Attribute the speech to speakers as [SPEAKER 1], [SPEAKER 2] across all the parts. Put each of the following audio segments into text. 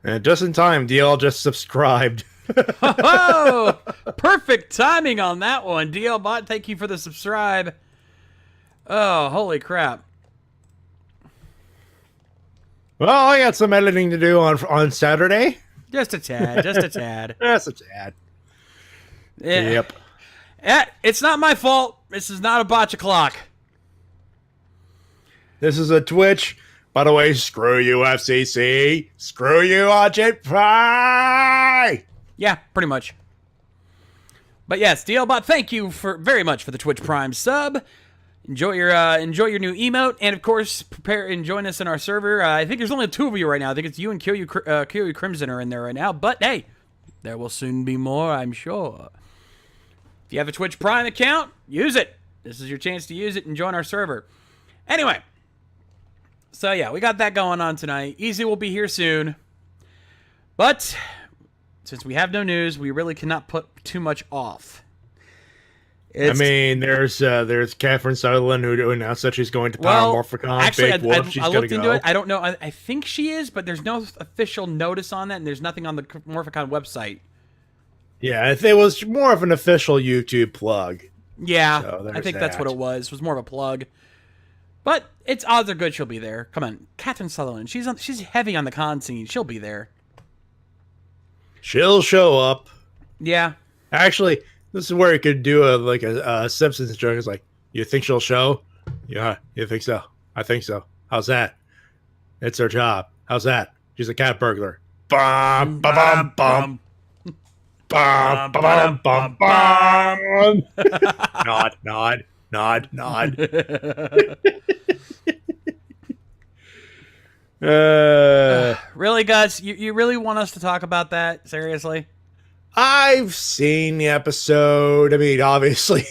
[SPEAKER 1] And just in time, DL just subscribed.
[SPEAKER 2] Oh, perfect timing on that one. DL Bot, thank you for the subscribe. Oh, holy crap.
[SPEAKER 1] Well, I got some editing to do on Saturday.
[SPEAKER 2] Just a tad, just a tad.
[SPEAKER 1] That's a tad.
[SPEAKER 2] Yeah.
[SPEAKER 1] Yep.
[SPEAKER 2] It's not my fault. This is not a botch o'clock.
[SPEAKER 1] This is a Twitch. By the way, screw you, FCC. Screw you, Argent Pie.
[SPEAKER 2] Yeah, pretty much. But yes, DLBot, thank you very much for the Twitch Prime sub. Enjoy your new emote, and of course, prepare and join us in our server. I think there's only 2 of you right now. I think it's you and Kyoyu Crimson are in there right now. But hey, there will soon be more, I'm sure. If you have a Twitch Prime account, use it. This is your chance to use it and join our server. Anyway, so yeah, we got that going on tonight. Easy will be here soon. But since we have no news, we really cannot put too much off.
[SPEAKER 1] I mean, there's Catherine Sutherland who announced that she's going to Power Morphicon.
[SPEAKER 2] Actually,
[SPEAKER 1] Big Wolf, she's
[SPEAKER 2] I looked into it.
[SPEAKER 1] go.
[SPEAKER 2] I don't know. I think she is, but there's no official notice on that, and there's nothing on the Morphicon website.
[SPEAKER 1] Yeah, if it was more of an official YouTube plug.
[SPEAKER 2] Yeah,
[SPEAKER 1] So
[SPEAKER 2] I think that's what it was. It was more of a plug. But it's odds are good she'll be there. Come on, Catherine Sutherland. She's heavy on the con scene. She'll be there.
[SPEAKER 1] She'll show up.
[SPEAKER 2] Yeah.
[SPEAKER 1] Actually, this is where you could do a Simpsons joke. It's like, you think she'll show? Yeah, you think so? I think so. How's that? It's her job. How's that? She's a cat burglar. Bum, bum, bum. Bum, bum, bum, bum. Nod.
[SPEAKER 2] Really, Guts? You really want us to talk about that? Seriously?
[SPEAKER 1] I've seen the episode. I mean, obviously,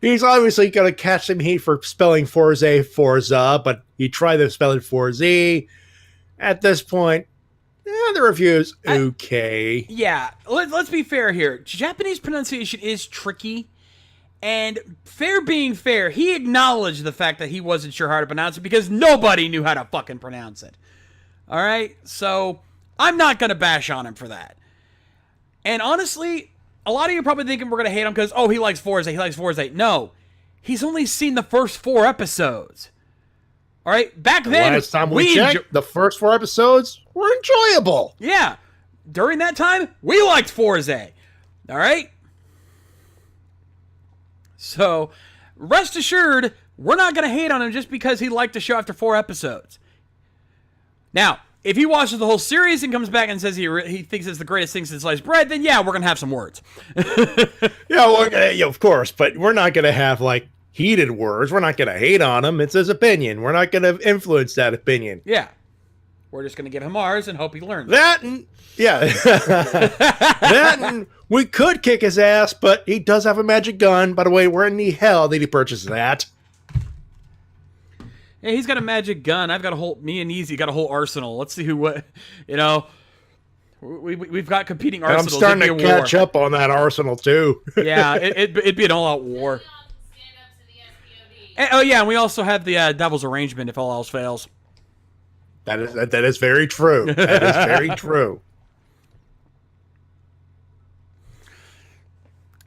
[SPEAKER 1] he's obviously going to catch some heat for spelling Forza, but he tried to spell it Forza. At this point, the review's okay.
[SPEAKER 2] Yeah, let's be fair here. Japanese pronunciation is tricky, and fair being fair, he acknowledged the fact that he wasn't sure how to pronounce it because nobody knew how to fucking pronounce it. All right? So, I'm not going to bash on him for that. And honestly, a lot of you are probably thinking we're going to hate him because, he likes Forza. No, he's only seen the first 4 episodes. All right? Back then,
[SPEAKER 1] last time we checked, the first 4 episodes were enjoyable.
[SPEAKER 2] Yeah. During that time, we liked Forza. All right? So, rest assured, we're not going to hate on him just because he liked the show after 4 episodes. Now, if he watches the whole series and comes back and says he thinks it's the greatest thing since sliced bread, then yeah, we're going to have some words.
[SPEAKER 1] Yeah, of course, but we're not going to have, heated words. We're not going to hate on him. It's his opinion. We're not going to influence that opinion.
[SPEAKER 2] Yeah. We're just going to give him ours and hope he learns.
[SPEAKER 1] We could kick his ass, but he does have a magic gun. By the way, where in the hell did he purchase that?
[SPEAKER 2] Yeah, he's got a magic gun. Me and Easy got a whole arsenal. Let's see we've got competing arsenals.
[SPEAKER 1] I'm starting to catch up on that arsenal, too.
[SPEAKER 2] Yeah, it'd be an all-out war. And we also have the Devil's Arrangement if all else fails.
[SPEAKER 1] That is very true. That is very true.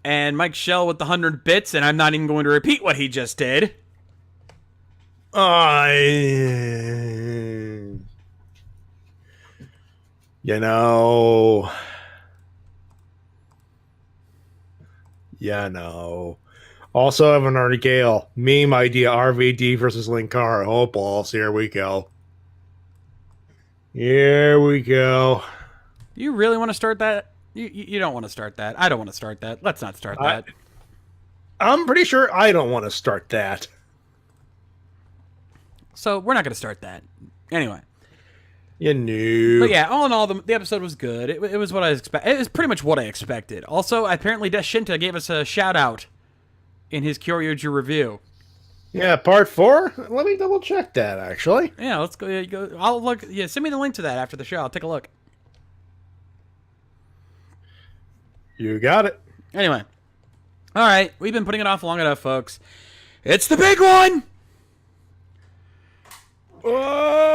[SPEAKER 2] And Mike Shell with the 100 bits, and I'm not even going to repeat what he just did.
[SPEAKER 1] Also, I have an article. Meme idea: RVD versus Linkara. Oh balls! Here we go. Here we go.
[SPEAKER 2] You really want to start that? You don't want to start that. I don't want to start that. Let's not start that.
[SPEAKER 1] I'm pretty sure I don't want to start that.
[SPEAKER 2] So we're not going to start that. Anyway.
[SPEAKER 1] You knew.
[SPEAKER 2] But yeah, all in all, the episode was good. It was what I expected. It was pretty much what I expected. Also, apparently Deshinta gave us a shout out in his Kyoryuji review.
[SPEAKER 1] Yeah, part 4? Let me double check that, actually.
[SPEAKER 2] Yeah, let's go. I'll look. Yeah, send me the link to that after the show. I'll take a look.
[SPEAKER 1] You got it.
[SPEAKER 2] Anyway. All right. We've been putting it off long enough, folks. It's the big one!
[SPEAKER 1] Oh!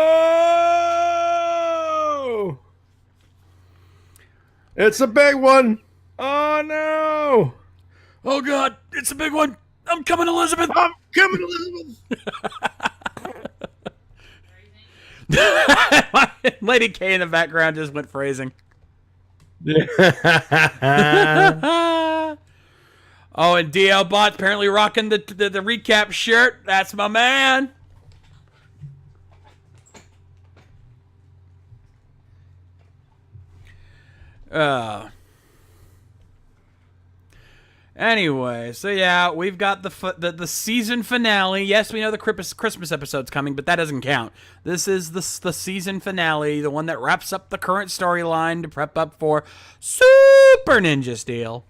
[SPEAKER 1] It's a big one. Oh no!
[SPEAKER 2] Oh God, it's a big one. I'm coming, Elizabeth.
[SPEAKER 1] I'm coming, Elizabeth.
[SPEAKER 2] Lady K in the background just went phrasing. Oh, and DL Bot's apparently rocking the recap shirt. That's my man. Anyway, so yeah, we've got the season finale. Yes, we know the Christmas episode's coming, but that doesn't count. This is the season finale, the one that wraps up the current storyline to prep up for Super Ninja Steel.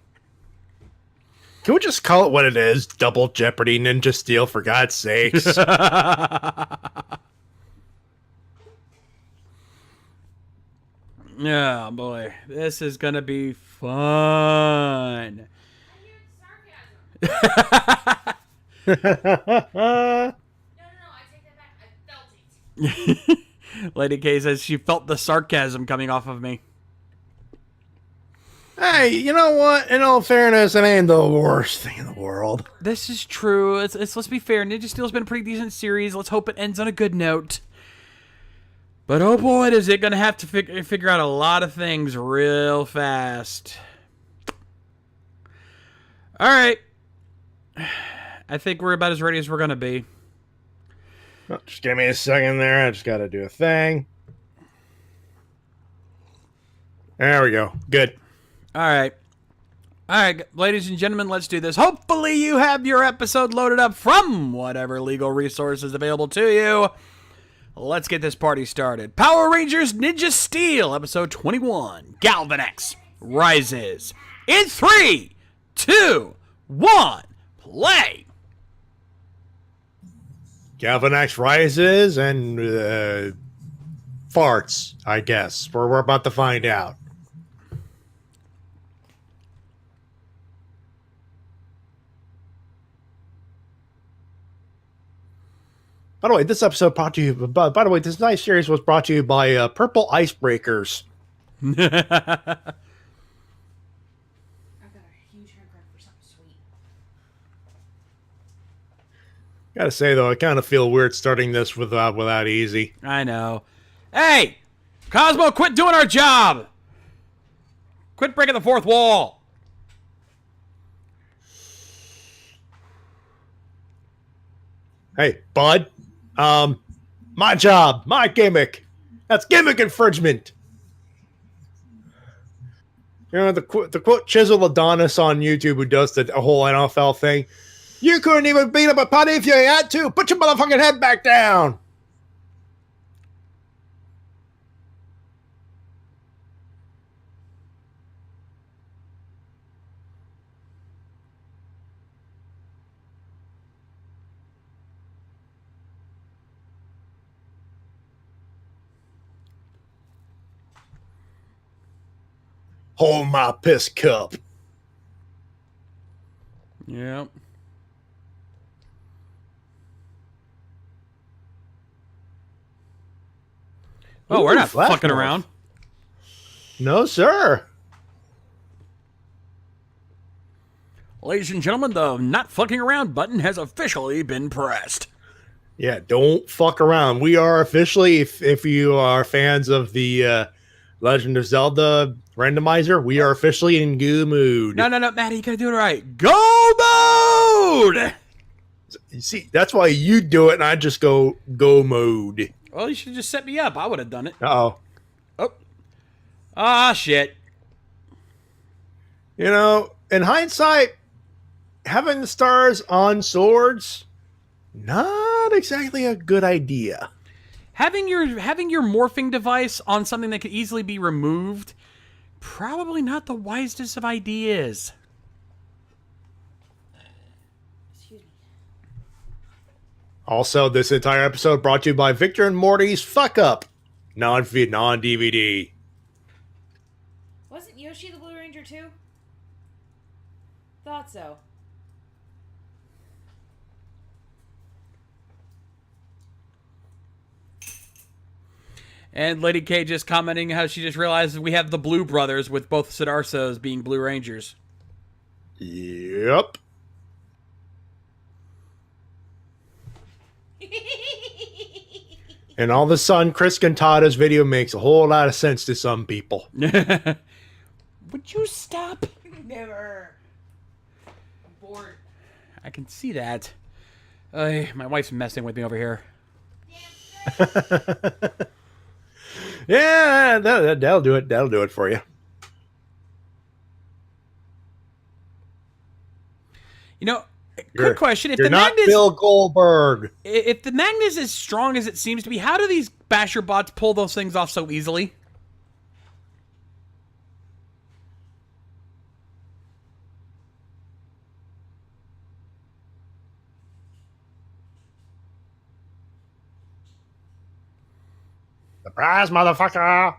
[SPEAKER 1] Can we just call it what it is? Double Jeopardy Ninja Steel, for God's sakes.
[SPEAKER 2] Oh boy, this is gonna be fun.
[SPEAKER 3] No, I take that back. I felt it.
[SPEAKER 2] Lady K says she felt the sarcasm coming off of me.
[SPEAKER 1] Hey, you know what? In all fairness, it ain't the worst thing in the world.
[SPEAKER 2] This is true. Let's be fair. Ninja Steel's been a pretty decent series. Let's hope it ends on a good note. But oh boy, is it gonna have to figure out a lot of things real fast. All right. I think we're about as ready as we're gonna be.
[SPEAKER 1] Oh, just give me a second there. I just got to do a thing. There we go. Good.
[SPEAKER 2] All right, ladies and gentlemen, let's do this. Hopefully, you have your episode loaded up from whatever legal resources available to you. Let's get this party started. Power Rangers Ninja Steel, episode 21. Galvanex rises in 3, 2, 1. Play.
[SPEAKER 1] Galvanax rises and farts, I guess. We're about to find out. By the way, this episode brought to you. By the way, this nice series was brought to you by Purple Icebreakers.
[SPEAKER 3] I've got a huge haircut for something sweet.
[SPEAKER 1] Gotta say though, I kind of feel weird starting this without Easy.
[SPEAKER 2] I know. Hey, Cosmo, quit doing our job. Quit breaking the fourth wall.
[SPEAKER 1] Hey, bud. My job, my gimmick. That's gimmick infringement. You know, the quote Chisel Adonis on YouTube who does the whole NFL thing. You couldn't even beat up a putty if you had to. Put your motherfucking head back down. Hold my piss cup.
[SPEAKER 2] Yep. Oh, we're not
[SPEAKER 1] Flash
[SPEAKER 2] fucking
[SPEAKER 1] Morph.
[SPEAKER 2] around.
[SPEAKER 1] No, sir.
[SPEAKER 2] Ladies and gentlemen, the not fucking around button has officially been pressed.
[SPEAKER 1] Yeah, don't fuck around. We are officially, if you are fans of the Legend of Zelda randomizer, we are officially in goo mood.
[SPEAKER 2] No, Matty, you gotta do it right. Go mode!
[SPEAKER 1] You see, that's why you do it, and I just go mode.
[SPEAKER 2] Well, you should just set me up. I would have done it.
[SPEAKER 1] Uh-oh.
[SPEAKER 2] Oh. Ah, shit.
[SPEAKER 1] You know, in hindsight, having the stars on swords, not exactly a good idea.
[SPEAKER 2] Having your morphing device on something that could easily be removed, probably not the wisest of ideas.
[SPEAKER 3] Excuse me.
[SPEAKER 1] Also, this entire episode brought to you by Victor and Morty's Fuck Up non-DVD.
[SPEAKER 3] Wasn't Yoshi the Blue Ranger too? Thought so.
[SPEAKER 2] And Lady K just commenting how she just realized we have the Blue Brothers with both Sidarsos being Blue Rangers.
[SPEAKER 1] Yep. And all of a sudden, Chris Cantata's video makes a whole lot of sense to some people.
[SPEAKER 2] Would you stop?
[SPEAKER 3] Never. I'm bored.
[SPEAKER 2] I can see that. My wife's messing with me over here.
[SPEAKER 1] Yeah, that'll do it. That'll do it for you.
[SPEAKER 2] You know, quick question:
[SPEAKER 1] You're not Bill Goldberg.
[SPEAKER 2] If the magnet is as strong as it seems to be, how do these basher bots pull those things off so easily?
[SPEAKER 1] Surprise, motherfucker!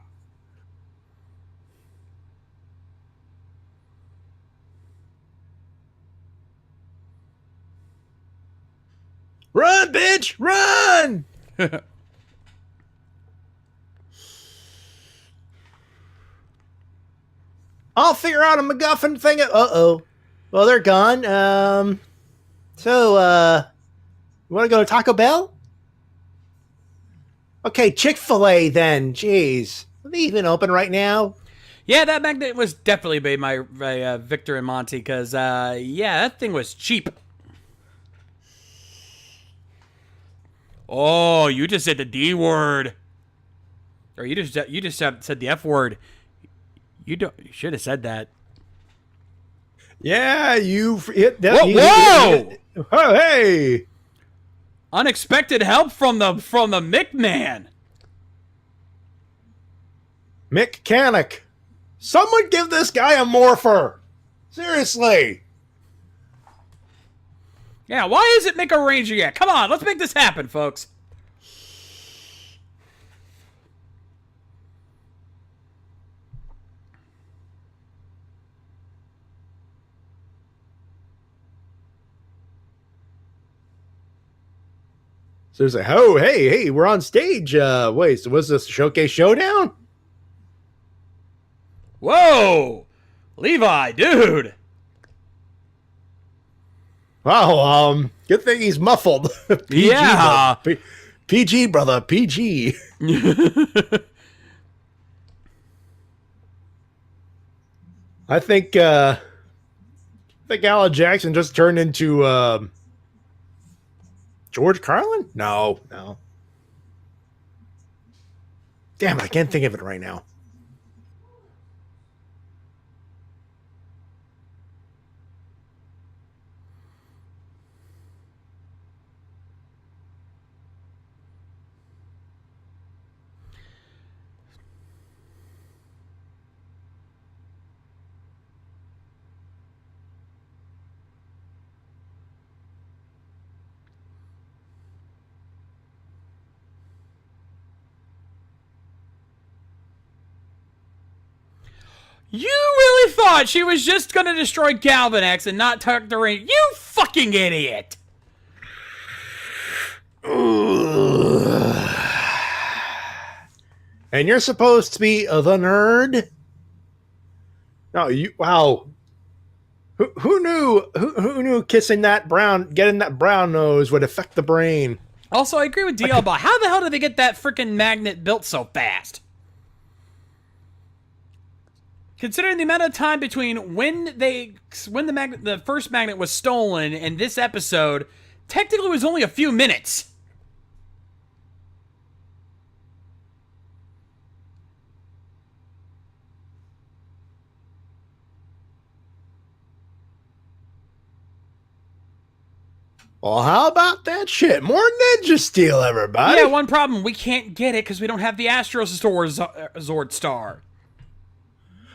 [SPEAKER 1] Run, bitch! Run! I'll figure out a MacGuffin thing. Uh-oh. Well, they're gone. You want to go to Taco Bell? Okay, Chick-fil-A then. Jeez. Are they even open right now?
[SPEAKER 2] Yeah, that magnet was definitely made by Victor and Monty, because, yeah, that thing was cheap. Oh, you just said the D word. Or you just said the F word. You should have said that.
[SPEAKER 1] Yeah, you hit that.
[SPEAKER 2] Whoa!
[SPEAKER 1] Oh, hey!
[SPEAKER 2] Unexpected help from the Mick man.
[SPEAKER 1] Mechanic. Someone give this guy a morpher. Seriously.
[SPEAKER 2] Yeah, why isn't Mick a ranger yet? Come on, let's make this happen, folks.
[SPEAKER 1] So it's like, oh, hey, we're on stage. Wait, so was this a showcase showdown?
[SPEAKER 2] Whoa! Levi, dude!
[SPEAKER 1] Wow, good thing he's muffled. PG,
[SPEAKER 2] Yeah.
[SPEAKER 1] brother. PG, brother, PG. I think Alan Jackson just turned into George Carlin? No. Damn it, I can't think of it right now.
[SPEAKER 2] You really thought she was just gonna destroy Galvanex and not tuck the ring? You fucking idiot!
[SPEAKER 1] And you're supposed to be the nerd? No, you. Wow. Who knew? Who knew getting that brown nose would affect the brain?
[SPEAKER 2] Also, I agree with DL about how the hell did they get that freaking magnet built so fast? Considering the amount of time between when the first magnet was stolen and this episode, technically it was only a few minutes.
[SPEAKER 1] Well, how about that shit? More Ninja Steel, everybody.
[SPEAKER 2] Yeah, one problem. We can't get it because we don't have the Astro Zord Star.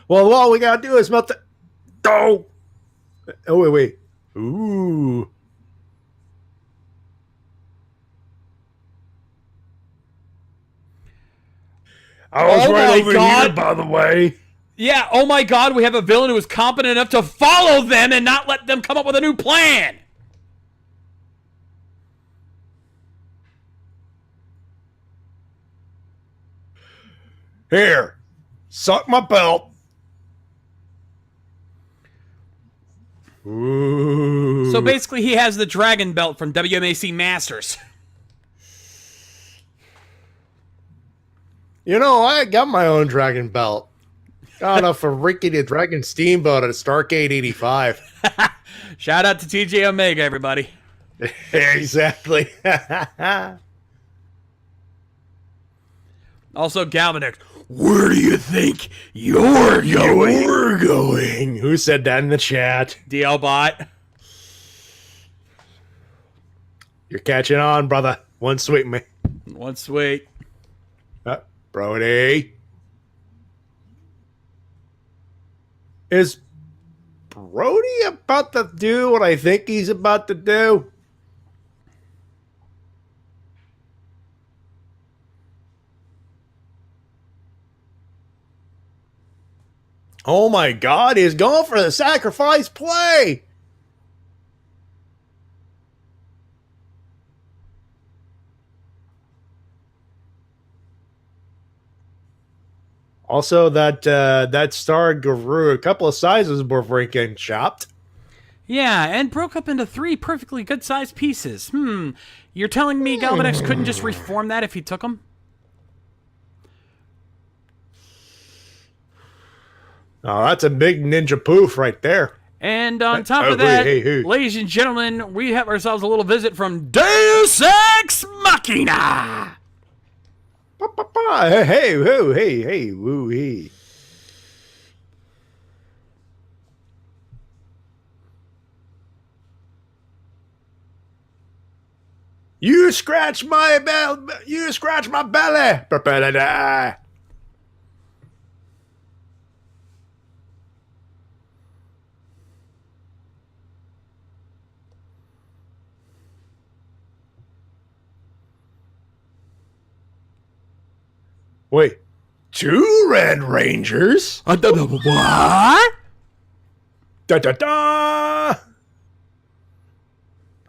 [SPEAKER 1] Well, all we gotta do is melt the... Oh! Oh, wait. Ooh. I was right over here, by the way.
[SPEAKER 2] Yeah, oh my god, we have a villain who is competent enough to follow them and not let them come up with a new plan!
[SPEAKER 1] Here, suck my belt. Ooh.
[SPEAKER 2] So basically, he has the dragon belt from WMAC Masters.
[SPEAKER 1] You know, I got my own dragon belt. Got off a rickety dragon steamboat at Starcade 85.
[SPEAKER 2] Shout out to TJ Omega, everybody.
[SPEAKER 1] Exactly.
[SPEAKER 2] Also, Galvanic. Where do you think you're going?
[SPEAKER 1] You're going. Who said that in the chat?
[SPEAKER 2] DL Bot.
[SPEAKER 1] You're catching on, brother. One sweet me.
[SPEAKER 2] One sweet.
[SPEAKER 1] Brody. Is Brody about to do what I think he's about to do? Oh my God, he's going for the sacrifice play. Also, that star grew a couple of sizes before getting chopped.
[SPEAKER 2] Yeah, and broke up into 3 perfectly good-sized pieces. You're telling me Galvanix couldn't just reform that if he took them?
[SPEAKER 1] Oh, that's a big ninja poof right there.
[SPEAKER 2] And on top of that, ladies and gentlemen, we have ourselves a little visit from Deus Ex Machina!
[SPEAKER 1] Hey, woo-hee. You scratch my belly. Wait, 2 Red Rangers?
[SPEAKER 2] What?
[SPEAKER 1] Da-da-da!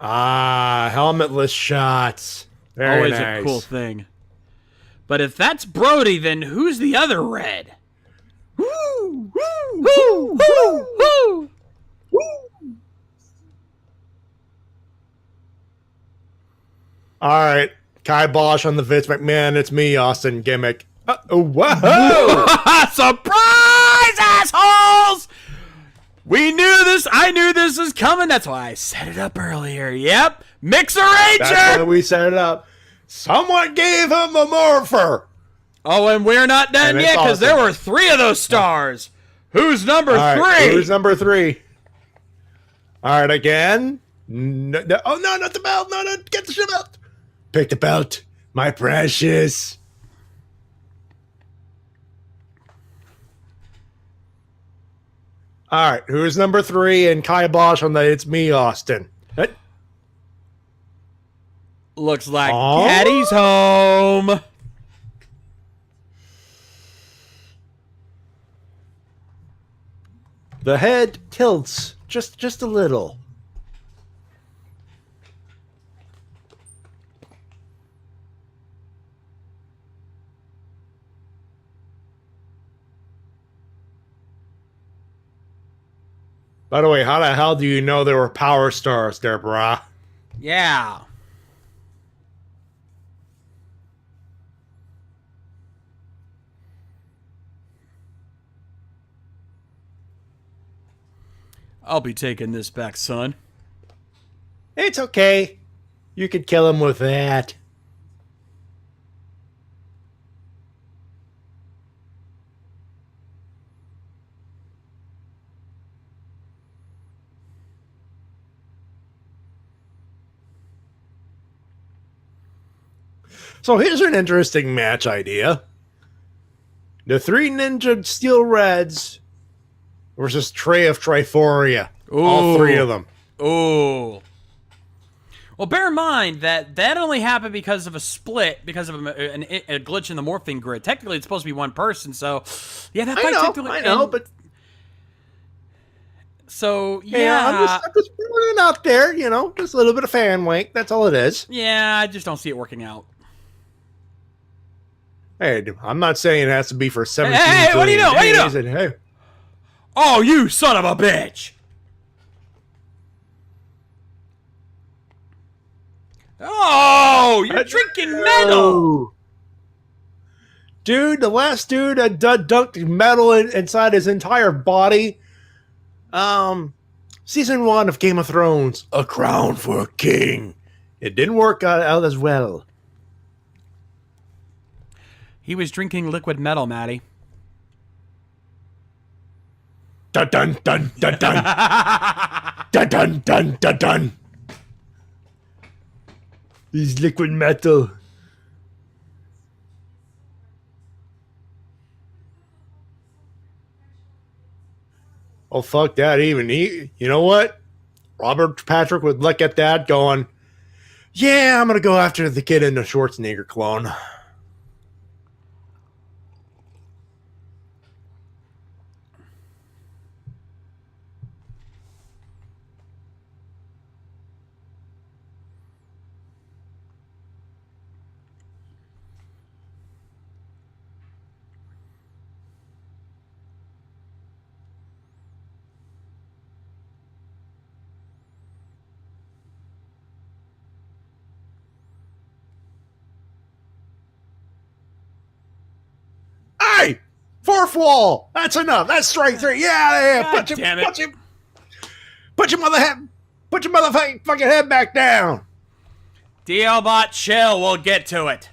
[SPEAKER 1] Ah, helmetless shots. Very
[SPEAKER 2] Always
[SPEAKER 1] nice.
[SPEAKER 2] a cool thing. But if that's Brody, then who's the other Red?
[SPEAKER 1] Woo! Woo! Woo!
[SPEAKER 2] Woo!
[SPEAKER 1] Woo! All right, kibosh on the Vince McMahon. It's me, Austin gimmick. Whoa!
[SPEAKER 2] Surprise, assholes! We knew this. I knew this was coming. That's why I set it up earlier. Yep. Mixer Ranger.
[SPEAKER 1] That's why we set it up. Someone gave him a morpher.
[SPEAKER 2] Oh, and we're not done yet because there were 3 of those stars. Who's number 3?
[SPEAKER 1] Who's number 3? All right, again. No, oh, no, not the belt. No, get the belt. Pick the belt, my precious. All right, who's number 3 and kibosh on the It's Me, Austin?
[SPEAKER 2] Looks like Daddy's home.
[SPEAKER 1] The head tilts just a little. By the way, how the hell do you know there were power stars there, brah?
[SPEAKER 2] Yeah. I'll be taking this back, son.
[SPEAKER 1] It's okay. You could kill him with that. So here's an interesting match idea. The 3 Ninja Steel Reds versus Trey of Triforia.
[SPEAKER 2] Ooh.
[SPEAKER 1] All 3 of them.
[SPEAKER 2] Ooh. Well, bear in mind that only happened because of a split, because of a glitch in the morphing grid. Technically, it's supposed to be one person, so... Yeah, that fight technically...
[SPEAKER 1] I know, but...
[SPEAKER 2] So, yeah...
[SPEAKER 1] I'm just putting it out there, you know, just a little bit of fan wank. That's all it is.
[SPEAKER 2] Yeah, I just don't see it working out.
[SPEAKER 1] Hey, I'm not saying it has to be for 17
[SPEAKER 2] Hey, what do you
[SPEAKER 1] billion
[SPEAKER 2] know? What do you
[SPEAKER 1] days,
[SPEAKER 2] know?
[SPEAKER 1] and hey,
[SPEAKER 2] Oh, you son of a bitch! Oh, you're drinking metal!
[SPEAKER 1] Dude, the last dude that dunked metal inside his entire body. Season 1 of Game of Thrones, A Crown for a King. It didn't work out as well.
[SPEAKER 2] He was drinking liquid metal, Matty.
[SPEAKER 1] Dun dun dun dun dun. Dun dun dun dun dun. He's liquid metal. Oh, fuck that. You know what? Robert Patrick would look at that going, yeah, I'm going to go after the kid in the Schwarzenegger clone. Hey! Fourth wall! That's enough. That's strike 3. Yeah.
[SPEAKER 2] God damn it.
[SPEAKER 1] Put your motherfucking head back down.
[SPEAKER 2] DLBot, chill. We'll get to it.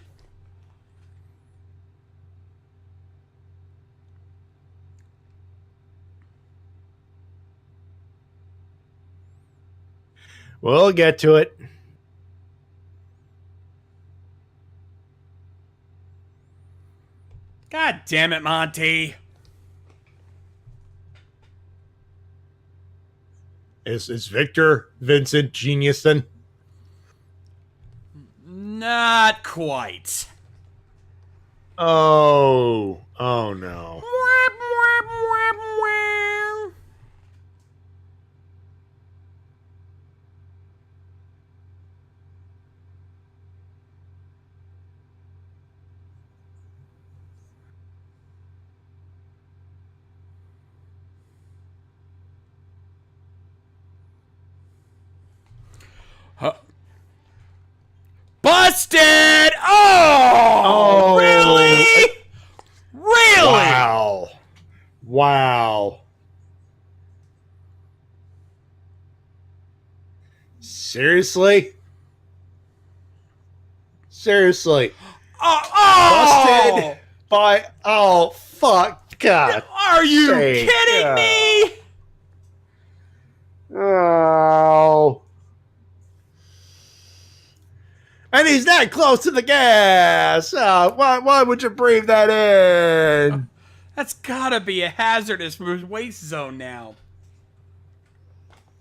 [SPEAKER 1] We'll get to it.
[SPEAKER 2] God damn it, Monty.
[SPEAKER 1] Is Victor Vincent genius then?
[SPEAKER 2] Not quite.
[SPEAKER 1] Oh no.
[SPEAKER 2] Busted! Oh! Really? Really?
[SPEAKER 1] Wow. Seriously?
[SPEAKER 2] Oh!
[SPEAKER 1] Busted by fuck God.
[SPEAKER 2] Are you
[SPEAKER 1] sake.
[SPEAKER 2] kidding me?
[SPEAKER 1] Oh. And he's that close to the gas. Why would you breathe that in?
[SPEAKER 2] That's gotta be a hazardous waste zone now.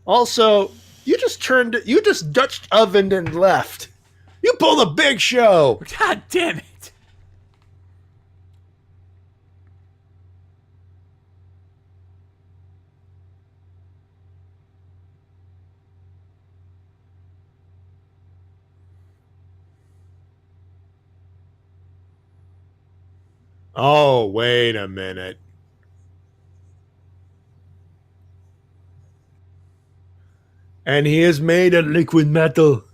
[SPEAKER 1] Also, you just Dutch ovened and left. You pulled a big show.
[SPEAKER 2] God damn it.
[SPEAKER 1] Oh, wait a minute. And he is made of liquid metal.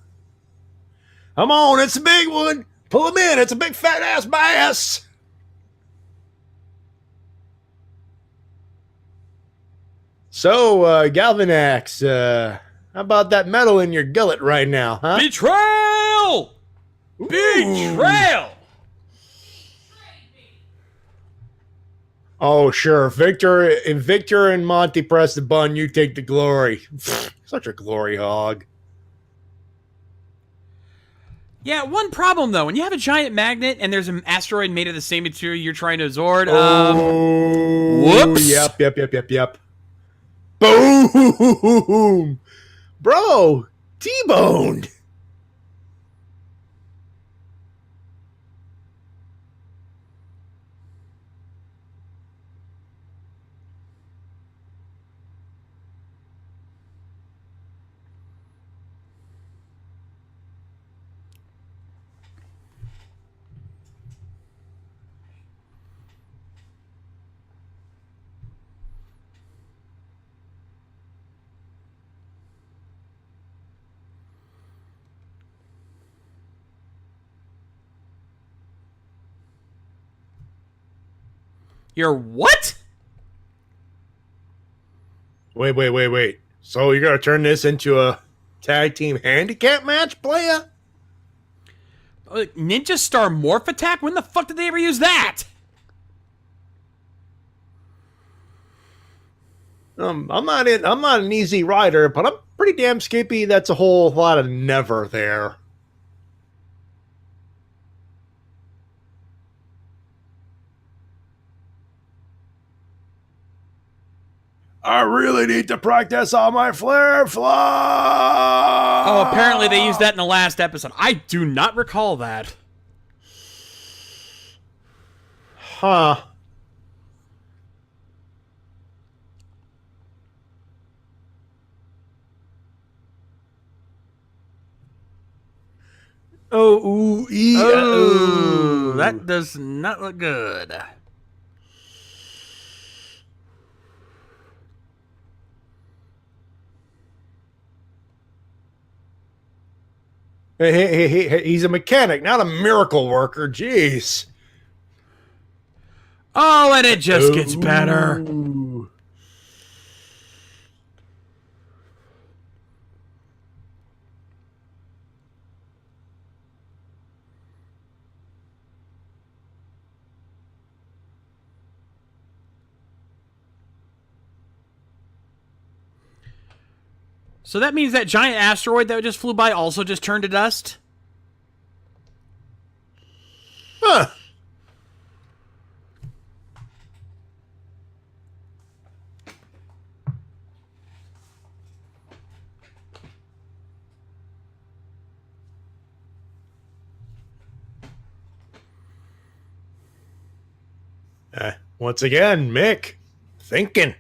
[SPEAKER 1] Come on, it's a big one. Pull him in. It's a big fat ass bass. So, Galvanax, how about that metal in your gullet right now, huh?
[SPEAKER 2] Betrayal!
[SPEAKER 1] Ooh.
[SPEAKER 2] Betrayal!
[SPEAKER 1] Oh, sure. Victor and Monty press the button. You take the glory. Such a glory hog.
[SPEAKER 2] Yeah, one problem though. When you have a giant magnet and there's an asteroid made of the same material you're trying to absorb, whoops.
[SPEAKER 1] Yep. Boom! Bro, T-boned.
[SPEAKER 2] Your what?
[SPEAKER 1] Wait. So you're gonna turn this into a tag team handicap match, playa?
[SPEAKER 2] Ninja Star Morph Attack? When the fuck did they ever use that?
[SPEAKER 1] I'm not an easy rider, but I'm pretty damn skippy. That's a whole lot of never there. I really need to practice on my flare fly.
[SPEAKER 2] Oh, apparently they used that in the last episode. I do not recall that.
[SPEAKER 1] Huh. Oh,
[SPEAKER 2] That does not look good.
[SPEAKER 1] Hey, he's a mechanic, not a miracle worker. Jeez.
[SPEAKER 2] Oh, and it just gets better. So that means that giant asteroid that just flew by also just turned to dust?
[SPEAKER 1] Huh. Once again, Mick, thinking.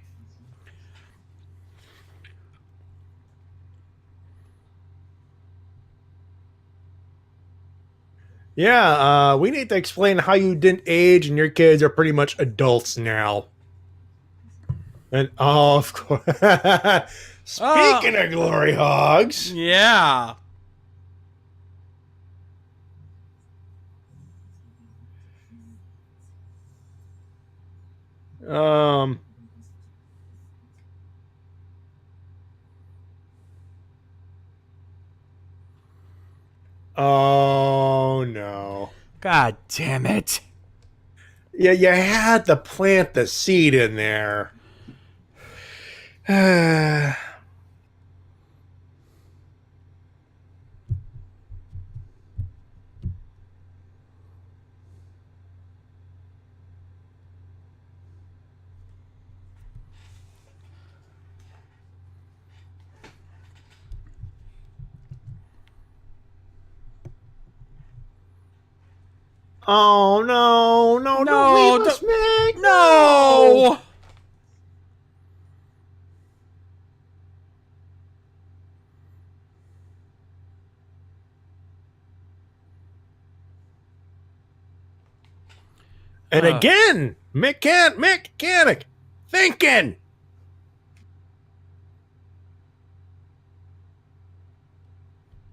[SPEAKER 1] Yeah, we need to explain how you didn't age and your kids are pretty much adults now. And, oh, of course. Speaking of glory hogs.
[SPEAKER 2] Yeah.
[SPEAKER 1] Um. Oh, no.
[SPEAKER 2] God damn it.
[SPEAKER 1] Yeah, you had to plant the seed in there. Oh, no.
[SPEAKER 2] No,
[SPEAKER 1] Don't leave us, Mick.
[SPEAKER 2] No!
[SPEAKER 1] And again, mechanic, thinking.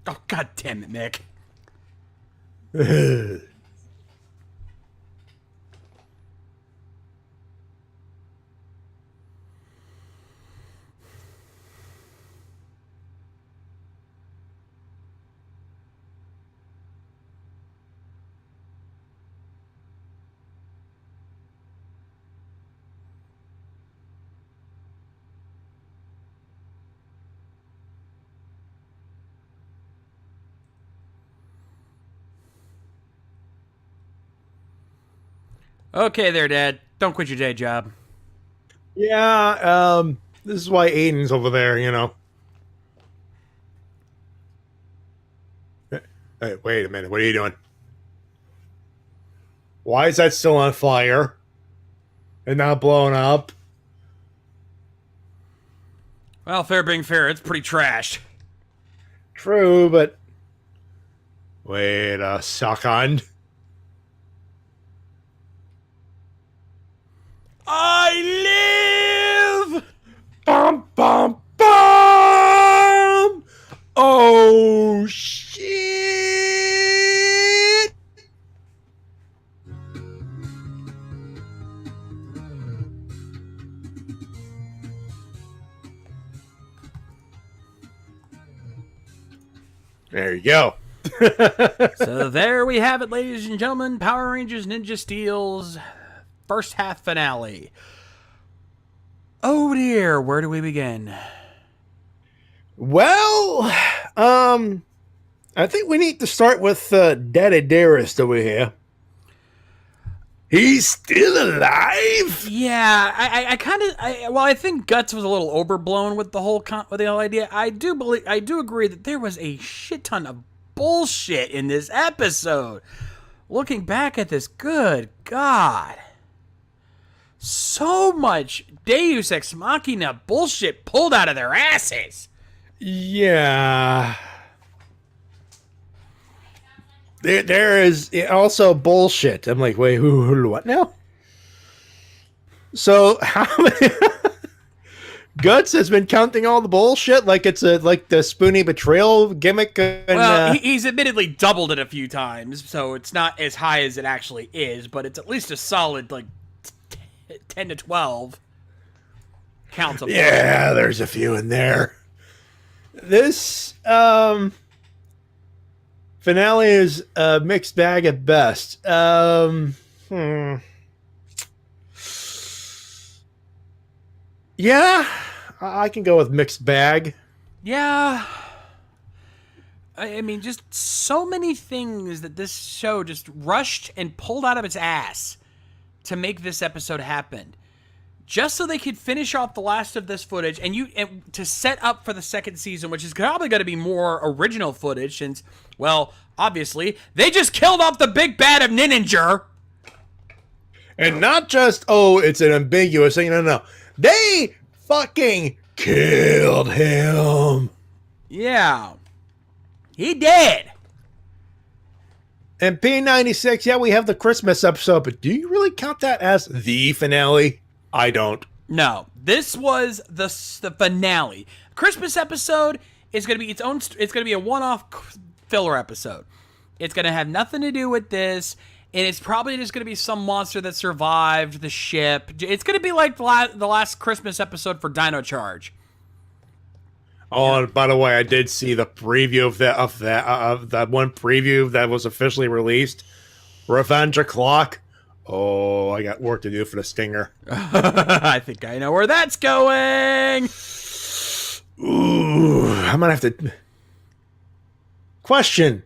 [SPEAKER 2] Oh, god damn it, Mick. Okay there, Dad. Don't quit your day job.
[SPEAKER 1] Yeah, this is why Aiden's over there, you know. Hey, wait a minute. What are you doing? Why is that still on fire? And not blowing up?
[SPEAKER 2] Well, fair being fair, it's pretty trashed.
[SPEAKER 1] True, but... Wait a second.
[SPEAKER 2] I live!
[SPEAKER 1] Bum, bum, bum! Oh, shit! There you go.
[SPEAKER 2] So there we have it, ladies and gentlemen. Power Rangers Ninja Steel's first half finale. Oh dear, where do we begin?
[SPEAKER 1] Well, I think we need to start with Daddy Dearest over here. He's still alive?
[SPEAKER 2] Yeah, I think Guts was a little overblown with the whole idea. I do agree that there was a shit ton of bullshit in this episode. Looking back at this, good God. So much Deus Ex Machina bullshit pulled out of their asses.
[SPEAKER 1] Yeah. There is also bullshit. I'm like, wait, who what now? So how many Guts has been counting all the bullshit like it's like the Spoonie betrayal gimmick. And,
[SPEAKER 2] well, he's admittedly doubled it a few times, so it's not as high as it actually is, but it's at least a solid like 10 to 12 counts of bullshit.
[SPEAKER 1] Yeah, there's a few in there. This finale is a mixed bag at best. Yeah, I can go with mixed bag.
[SPEAKER 2] Yeah. I mean, just so many things that this show just rushed and pulled out of its ass to make this episode happen. Just so they could finish off the last of this footage and to set up for the second season, which is probably going to be more original footage since, well, obviously, they just killed off the big bad of Ninninger.
[SPEAKER 1] And not just, oh, it's an ambiguous thing. No. They fucking killed him.
[SPEAKER 2] Yeah. He did.
[SPEAKER 1] And P96, yeah, we have the Christmas episode, but do you really count that as the finale? I don't.
[SPEAKER 2] No, this was the finale. Christmas episode is going to be its own. It's going to be a one-off filler episode. It's going to have nothing to do with this, and it's probably just going to be some monster that survived the ship. It's going to be like the last Christmas episode for Dino Charge.
[SPEAKER 1] Oh, and by the way, I did see the preview of that one preview that was officially released. Revenge O'Clock. Oh, I got work to do for the stinger.
[SPEAKER 2] I think I know where that's going.
[SPEAKER 1] Ooh, I'm gonna have to. Question: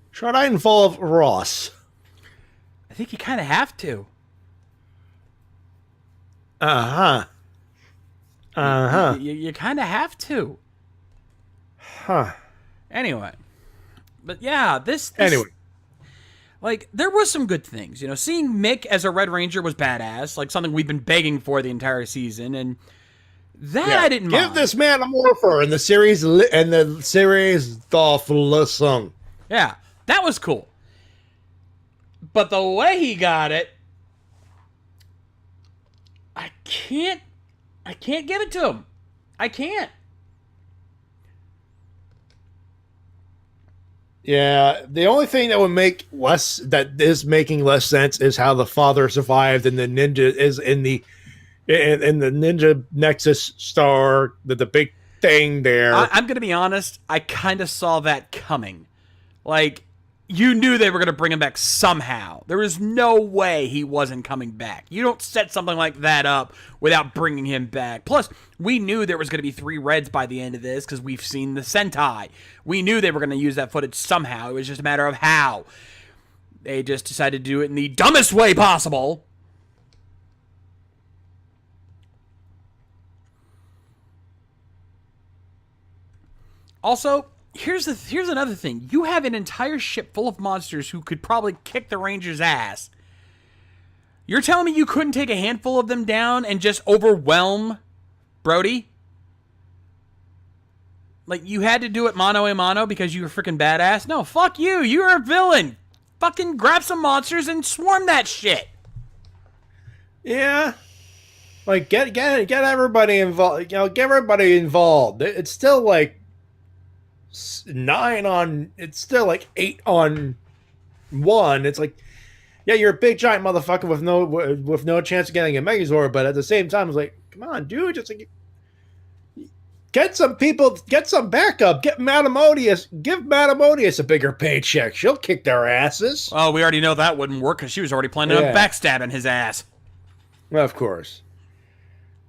[SPEAKER 1] should I involve Ross?
[SPEAKER 2] I think you kind of have to. You kind of have to.
[SPEAKER 1] Huh.
[SPEAKER 2] Anyway, but yeah, this
[SPEAKER 1] Anyway.
[SPEAKER 2] Like, there was some good things. You know, seeing Mick as a Red Ranger was badass, like something we've been begging for the entire season, and that I didn't mind.
[SPEAKER 1] Give this man a morpher in the series, The Song.
[SPEAKER 2] Yeah, that was cool. But the way he got it, I can't give it to him. I can't.
[SPEAKER 1] Yeah, the only thing that would make making less sense is how the father survived and the ninja is in the Ninja Nexus star, the big thing there.
[SPEAKER 2] I'm going to be honest, I kind of saw that coming. Like, you knew they were going to bring him back somehow. There was no way he wasn't coming back. You don't set something like that up without bringing him back. Plus, we knew there was going to be 3 Reds by the end of this because we've seen the Sentai. We knew they were going to use that footage somehow. It was just a matter of how. They just decided to do it in the dumbest way possible. Also, here's another thing. You have an entire ship full of monsters who could probably kick the Rangers' ass. You're telling me you couldn't take a handful of them down and just overwhelm Brody? Like, you had to do it mano a mano because you were freaking badass? No, fuck you. You're a villain. Fucking grab some monsters and swarm that shit.
[SPEAKER 1] Yeah. Like, get everybody involved. You know, get everybody involved. It's still like 9 on. It's still like 8 on 1. It's like, yeah, you're a big giant motherfucker with no chance of getting a Megazord, but at the same time, it's like, come on, dude, just like, get some people, get some backup. Give Matamodius a bigger paycheck. She'll kick their asses.
[SPEAKER 2] Oh, we already know that wouldn't work because she was already planning on backstabbing his ass.
[SPEAKER 1] Of course.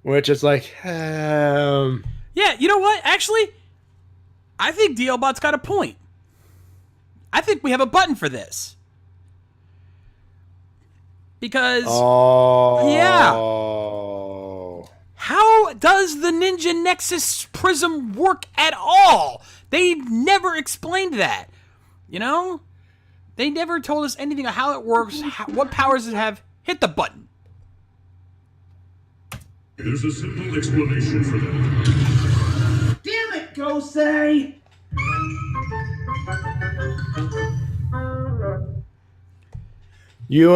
[SPEAKER 1] Which is like,
[SPEAKER 2] yeah, you know what? Actually, I think DLBot's got a point. I think we have a button for this. Because, yeah. How does the Ninja Nexus Prism work at all? They never explained that. You know? They never told us anything about how it works, what powers it have. Hit the button.
[SPEAKER 4] There's a simple explanation for that.
[SPEAKER 5] Damn it, Gosei!
[SPEAKER 1] You,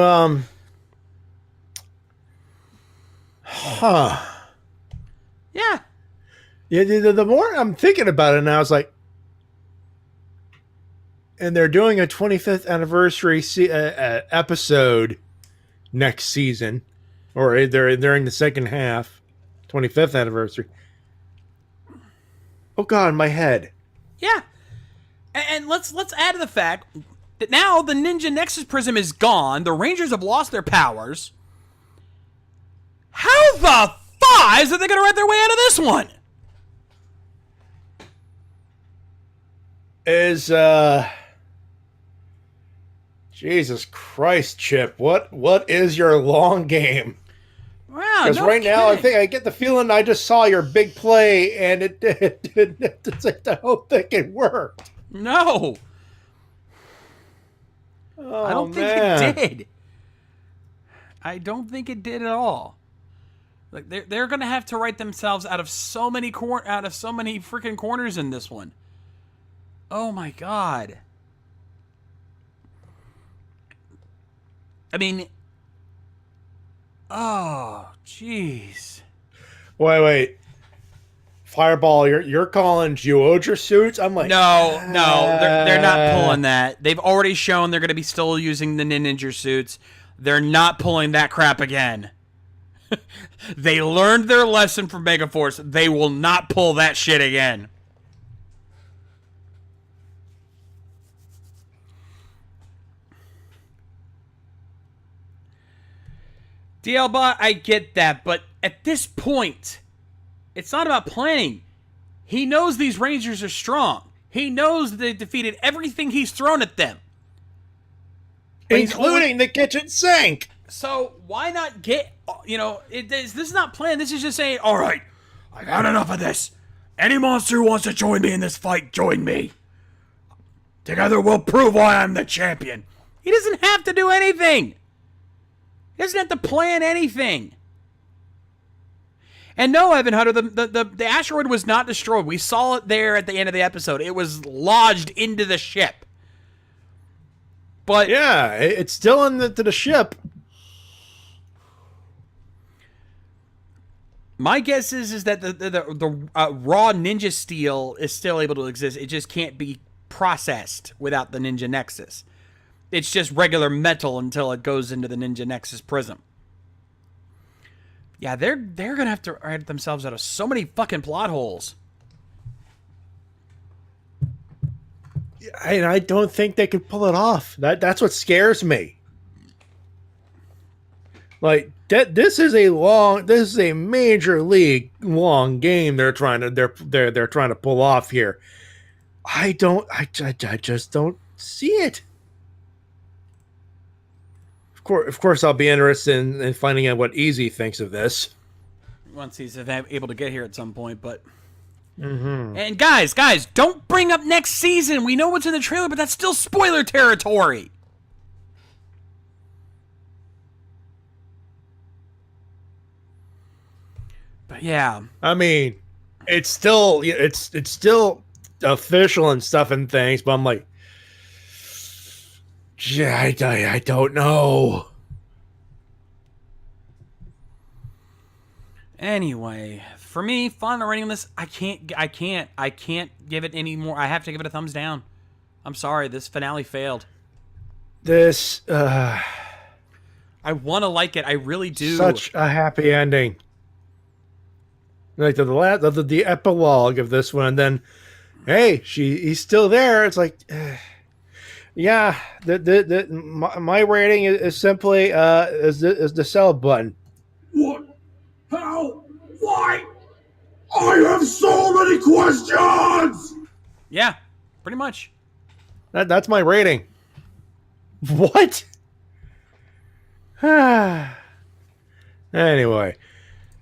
[SPEAKER 1] huh.
[SPEAKER 2] Yeah.
[SPEAKER 1] Yeah, the more I'm thinking about it now, it's like, and they're doing a 25th anniversary episode next season, or they're in the second half, 25th anniversary. Oh God, my head.
[SPEAKER 2] Yeah. And let's add to the fact that now the Ninja Nexus Prism is gone. The Rangers have lost their powers. How the flies are they going to write their way out of this one?
[SPEAKER 1] Jesus Christ, Chip, what is your long game?
[SPEAKER 2] Wow,
[SPEAKER 1] because right now I think I get the feeling I just saw your big play and it's like I don't think it worked.
[SPEAKER 2] No.
[SPEAKER 1] Oh,
[SPEAKER 2] I don't think it did. I don't think it did at all. Like they're gonna have to write themselves out of so many freaking corners in this one. Oh my God. I mean, oh jeez.
[SPEAKER 1] Wait. Fireball, you're calling Geodra suits? I'm like,
[SPEAKER 2] no, they're not pulling that. They've already shown they're going to be still using the Ninja suits. They're not pulling that crap again. They learned their lesson from Megaforce. They will not pull that shit again. DLBot, I get that, but at this point, it's not about planning. He knows these Rangers are strong. He knows they defeated everything he's thrown at them.
[SPEAKER 1] Including the kitchen sink.
[SPEAKER 2] So why not get, this is not planned. This is just saying, all right, I've had enough of this. Any monster who wants to join me in this fight, join me. Together we'll prove why I'm the champion. He doesn't have to do anything. He doesn't have to plan anything. And no, Evan Hunter, the asteroid was not destroyed. We saw it there at the end of the episode. It was lodged into the ship. But
[SPEAKER 1] yeah, it's still into the ship.
[SPEAKER 2] My guess is that the raw ninja steel is still able to exist. It just can't be processed without the Ninja Nexus. It's just regular metal until it goes into the Ninja Nexus Prism. Yeah, they're gonna have to write themselves out of so many fucking plot holes.
[SPEAKER 1] And I don't think they could pull it off. That's what scares me. Like this is a major league long game they're trying to pull off here. I just don't see it. Of course, I'll be interested in finding out what Easy thinks of this
[SPEAKER 2] once he's able to get here at some point. But and guys, don't bring up next season. We know what's in the trailer, but that's still spoiler territory. But yeah,
[SPEAKER 1] I mean, it's still official and stuff and things, but I'm like, yeah, I don't know.
[SPEAKER 2] Anyway, for me, final rating on this, I can't give it any more. I have to give it a thumbs down. I'm sorry, this finale failed.
[SPEAKER 1] This,
[SPEAKER 2] I want to like it. I really do.
[SPEAKER 1] Such a happy ending. Like the epilogue of this one, and then, hey, he's still there. It's like, yeah, my rating is simply is the sell button.
[SPEAKER 5] What? How? Why? I have so many questions!
[SPEAKER 2] Yeah, pretty much.
[SPEAKER 1] That's my rating. What? Anyway.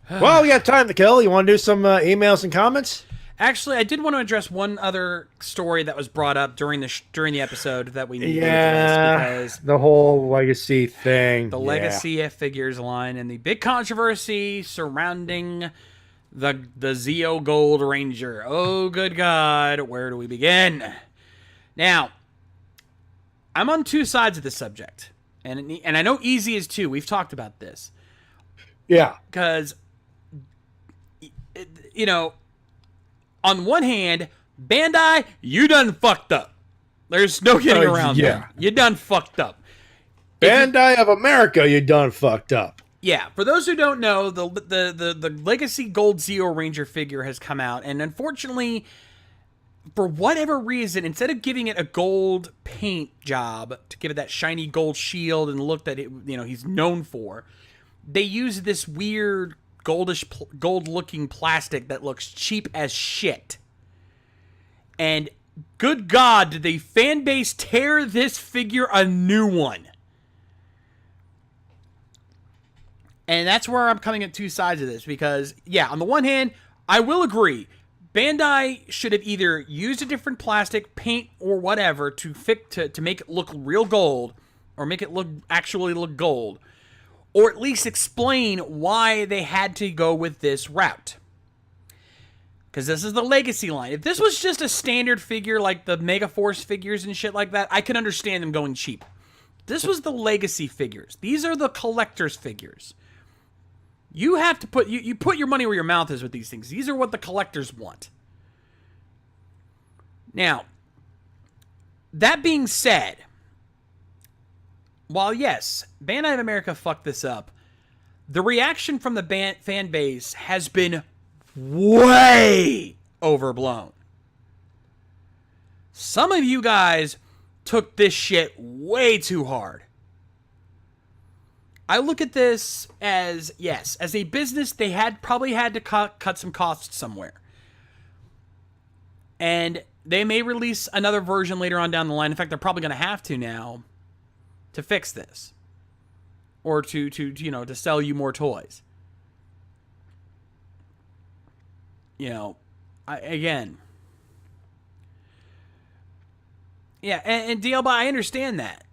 [SPEAKER 1] Well, we got time to kill. You want to do some emails and comments?
[SPEAKER 2] Actually, I did want to address one other story that was brought up during the episode that we need to address, because
[SPEAKER 1] the whole legacy thing.
[SPEAKER 2] The legacy figures line and the big controversy surrounding the Zeo Gold Ranger. Oh, good God. Where do we begin? Now, I'm on two sides of this subject. And I know Easy is too. We've talked about this.
[SPEAKER 1] Yeah.
[SPEAKER 2] Because, you know, on one hand, Bandai, you done fucked up. There's no getting around that. You done fucked up.
[SPEAKER 1] Bandai of America, you done fucked up.
[SPEAKER 2] Yeah, for those who don't know, the Legacy Gold Zeo Ranger figure has come out, and unfortunately, for whatever reason, instead of giving it a gold paint job to give it that shiny gold shield and look that he's known for, they use this weird gold-looking plastic that looks cheap as shit. And good God, did the fan base tear this figure a new one? And that's where I'm coming at two sides of this, because, yeah, on the one hand, I will agree, Bandai should have either used a different plastic, paint, or whatever to make it look real gold, or make it actually look gold, or at least explain why they had to go with this route. Because this is the Legacy line. If this was just a standard figure like the Mega Force figures and shit like that, I can understand them going cheap. This was the Legacy figures. These are the collector's figures. You have to put you put your money where your mouth is with these things. These are what the collectors want. Now, that being said, while yes, Bandai of America fucked this up, the reaction from the fan base has been way overblown. Some of you guys took this shit way too hard. I look at this as, yes, as a business, they probably had to cut some costs somewhere. And they may release another version later on down the line. In fact, they're probably going to have to now to fix this. Or to sell you more toys. Again. Yeah, and DLBot, I understand that.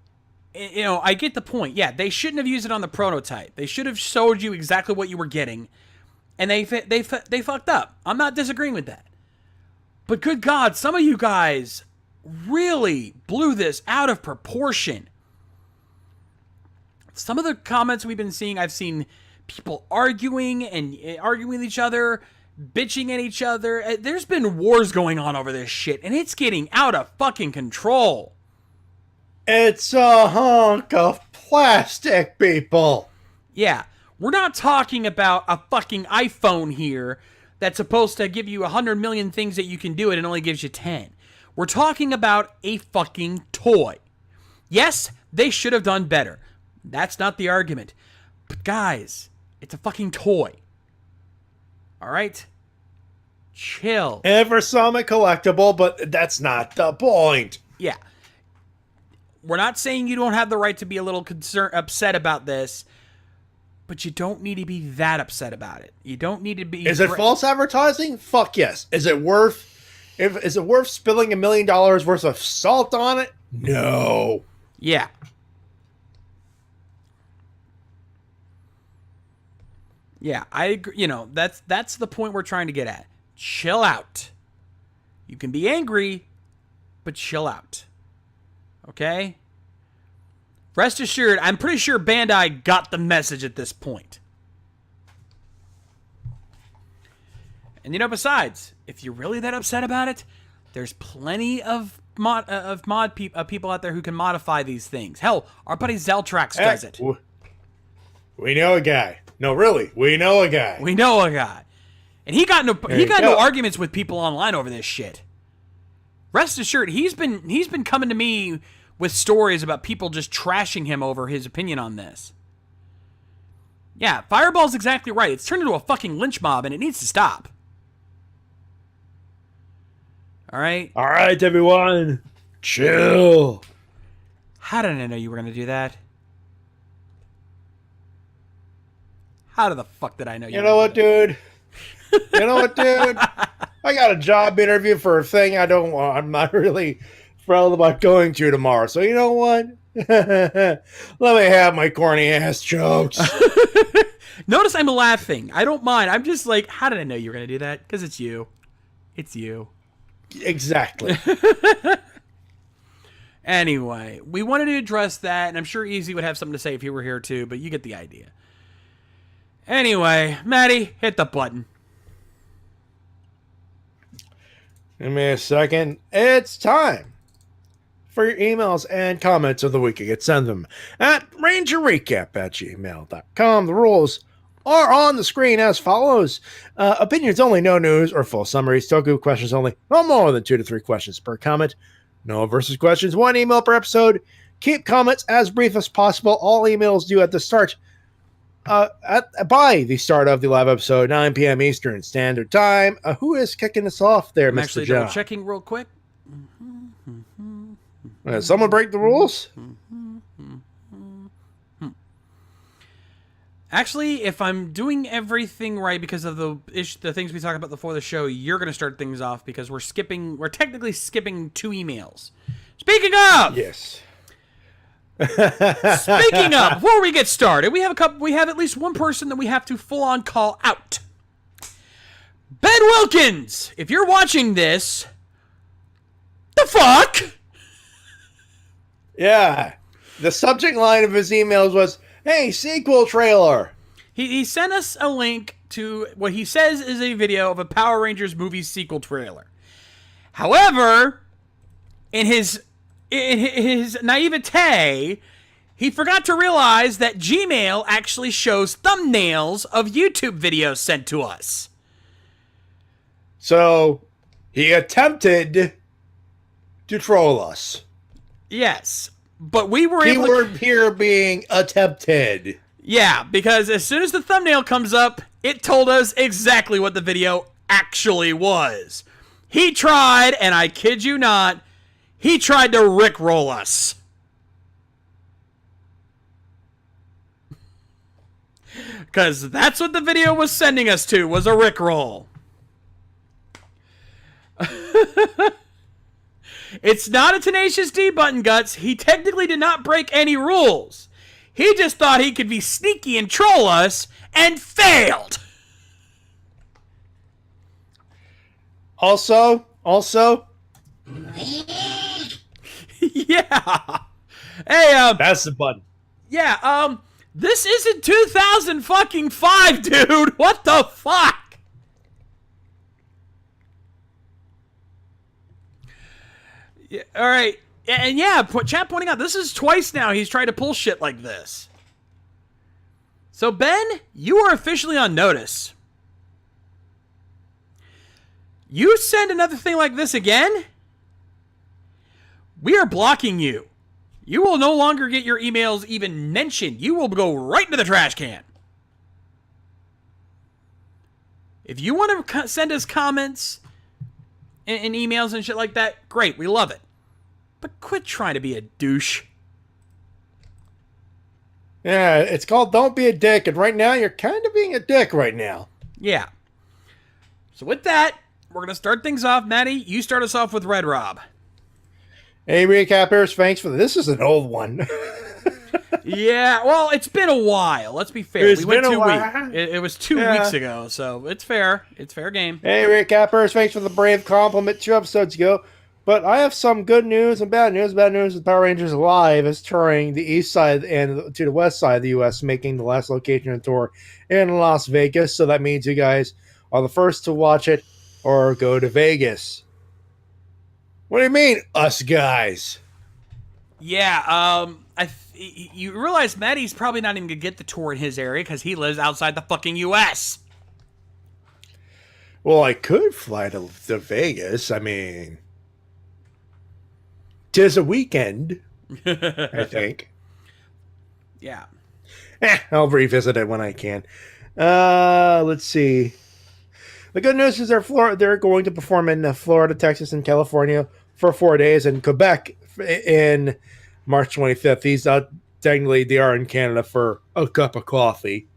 [SPEAKER 2] I get the point. Yeah, they shouldn't have used it on the prototype. They should have showed you exactly what you were getting, and they fucked up. I'm not disagreeing with that. But good God, some of you guys really blew this out of proportion. Some of the comments we've been seeing, I've seen people arguing with each other, bitching at each other. There's been wars going on over this shit, and it's getting out of fucking control.
[SPEAKER 1] It's a hunk of plastic, people.
[SPEAKER 2] Yeah, we're not talking about a fucking iPhone here that's supposed to give you 100 million things that you can do it and only gives you 10. We're talking about a fucking toy. Yes, they should have done better. That's not the argument. But guys, it's a fucking toy. All right? Chill.
[SPEAKER 1] Ever some collectible, but that's not the point.
[SPEAKER 2] Yeah. We're not saying you don't have the right to be a little upset about this, but you don't need to be that upset about it. You don't need to be.
[SPEAKER 1] Is it false advertising? Fuck yes. Is it worth spilling $1 million worth of salt on it? No.
[SPEAKER 2] Yeah. Yeah, I agree. That's the point we're trying to get at. Chill out. You can be angry, but chill out. Okay? Rest assured, I'm pretty sure Bandai got the message at this point. And besides, if you're really that upset about it, there's plenty of people out there who can modify these things. Hell, our buddy Zeltrax does it.
[SPEAKER 1] We know a guy. No, really, we know a guy.
[SPEAKER 2] We know a guy. And he got
[SPEAKER 1] There you
[SPEAKER 2] no
[SPEAKER 1] go.
[SPEAKER 2] arguments with people online over this shit. Rest assured, he's been coming to me with stories about people just trashing him over his opinion on this. Yeah, Fireball's exactly right. It's turned into a fucking lynch mob, and it needs to stop. All right?
[SPEAKER 1] All right, everyone. Chill.
[SPEAKER 2] How did I know you were going to do that? How the fuck did I know you
[SPEAKER 1] You
[SPEAKER 2] were
[SPEAKER 1] know
[SPEAKER 2] gonna
[SPEAKER 1] what,
[SPEAKER 2] do that?
[SPEAKER 1] dude? You know what, dude? I got a job interview for a thing I'm not really thrilled about going to tomorrow. So you know what? Let me have my corny ass jokes.
[SPEAKER 2] Notice I'm laughing. I don't mind. I'm just like, how did I know you were going to do that? Because it's you. It's you.
[SPEAKER 1] Exactly.
[SPEAKER 2] Anyway, we wanted to address that, and I'm sure Easy would have something to say if he were here too, but you get the idea. Anyway, Matty, hit the button.
[SPEAKER 1] Give me a second. It's time for your emails and comments of the week. You can send them at rangerrecap@gmail.com. The rules are on the screen as follows. Opinions only, no news or full summaries. Toku questions only. No more than 2 to 3 questions per comment. No versus questions. 1 email per episode. Keep comments as brief as possible. All emails due at the start. By the start of the live episode, 9 p.m. Eastern Standard Time. Who is kicking us off there,
[SPEAKER 2] I'm
[SPEAKER 1] Mr.
[SPEAKER 2] actually
[SPEAKER 1] John?
[SPEAKER 2] double checking real quick.
[SPEAKER 1] Someone break the rules?
[SPEAKER 2] Actually, if I'm doing everything right because of the things we talked about before the show, you're going to start things off because we're technically skipping 2 emails. Speaking of!
[SPEAKER 1] Yes.
[SPEAKER 2] Speaking of, before we get started, we have at least one person that we have to full on call out. Ben Wilkins, if you're watching this, the fuck?
[SPEAKER 1] Yeah. The subject line of his emails was, "Hey, sequel trailer."
[SPEAKER 2] He sent us a link to what he says is a video of a Power Rangers movie sequel trailer. However, in his naivete, he forgot to realize that Gmail actually shows thumbnails of YouTube videos sent to us.
[SPEAKER 1] So, he attempted to troll us.
[SPEAKER 2] Yes, but we were able
[SPEAKER 1] Keyword here being attempted.
[SPEAKER 2] Yeah, because as soon as the thumbnail comes up, it told us exactly what the video actually was. He tried, and I kid you not, he tried to rickroll us. Because that's what the video was sending us to, was a rickroll. It's not a Tenacious D button, Guts. He technically did not break any rules. He just thought he could be sneaky and troll us, and failed.
[SPEAKER 1] Also,
[SPEAKER 2] Yeah. Hey,
[SPEAKER 1] that's the button.
[SPEAKER 2] yeah, this isn't 2005, dude. What the fuck? Yeah, all right. And yeah, chat pointing out, this is twice now he's tried to pull shit like this. So, Ben, you are officially on notice. You send another thing like this again, we are blocking you. You will no longer get your emails even mentioned. You will go right into the trash can. If you want to send us comments and emails and shit like that, great, we love it. But quit trying to be a douche.
[SPEAKER 1] Yeah, it's called Don't Be a Dick, and right now you're kind of being a dick right now.
[SPEAKER 2] Yeah. So with that, we're going to start things off. Matty, you start us off with Red Rob.
[SPEAKER 1] Hey, recappers, thanks for this. Is an old one.
[SPEAKER 2] Yeah, well, it's been a while. Let's be fair.
[SPEAKER 1] It's
[SPEAKER 2] we went
[SPEAKER 1] been a
[SPEAKER 2] 2
[SPEAKER 1] while.
[SPEAKER 2] weeks. It was 2 weeks ago, so it's fair. It's fair game.
[SPEAKER 1] Hey, recappers, thanks for the brave compliment 2 episodes ago. But I have some good news and bad news. Bad news is Power Rangers Live is touring the east side and to the west side of the U.S., making the last location of the tour in Las Vegas. So that means you guys are the first to watch it or go to Vegas. What do you mean, us guys?
[SPEAKER 2] Yeah, you realize Matty's probably not even going to get the tour in his area because he lives outside the fucking U.S.
[SPEAKER 1] Well, I could fly to Vegas. I mean, 'tis a weekend, I think.
[SPEAKER 2] Yeah.
[SPEAKER 1] I'll revisit it when I can. Let's see. The good news is they're going to perform in Florida, Texas, and California for 4 days, and Quebec in March 25th. These technically they are in Canada for a cup of coffee.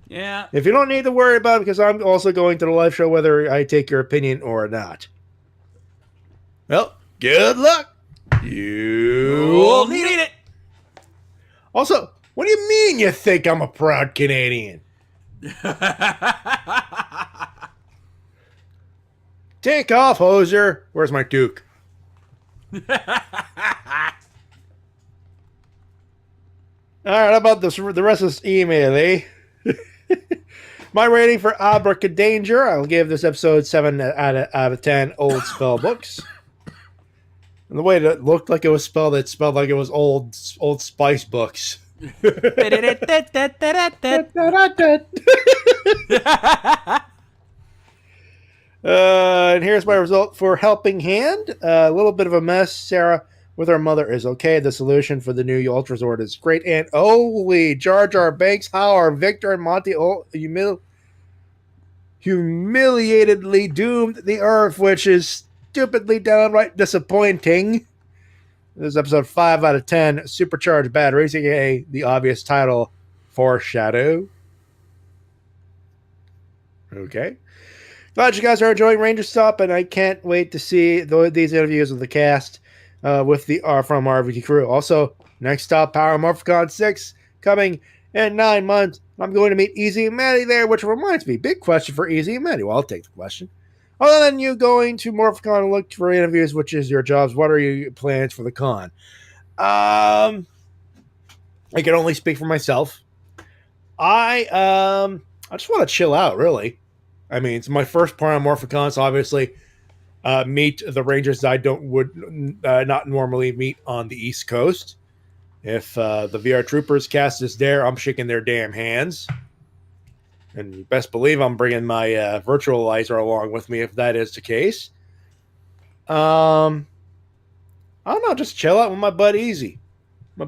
[SPEAKER 2] Yeah.
[SPEAKER 1] If you don't need to worry about it, because I'm also going to the live show, whether I take your opinion or not. Well, good luck. You'll need it. Also, what do you mean you think I'm a proud Canadian? Take off, hoser. Where's my Duke? All right, how about this? The rest of this email, eh? My rating for Abracadanger, I'll give this episode 7 out of 10 old spell books. And the way that it looked like it was spelled, it spelled like it was old Spice books. And here's my result for Helping Hand. A little bit of a mess. Sarah with her mother is okay. The solution for the new Ultra Resort is great. And holy Jar Jar Banks, how are Victor and Monty humiliatedly doomed the Earth, which is stupidly downright disappointing. This is episode 5 out of 10, Supercharged Batteries, aka the obvious title, Foreshadow. Okay. Glad you guys are enjoying Ranger Stop, and I can't wait to see these interviews with the cast with the from RVT crew. Also, next stop, Power Morphicon 6, coming in 9 months. I'm going to meet Easy and Matty there, which reminds me, big question for Easy and Matty. Well, I'll take the question. Other than you going to Morphicon and look for interviews, which is your jobs, what are your plans for the con? I can only speak for myself. I just want to chill out, really. I mean, it's my first part on Morphicon, so obviously meet the Rangers that I would not normally meet on the East Coast. If the VR Troopers cast is there, I'm shaking their damn hands. And you best believe I'm bringing my virtualizer along with me if that is the case. I don't know, just chill out with my buddy Easy. My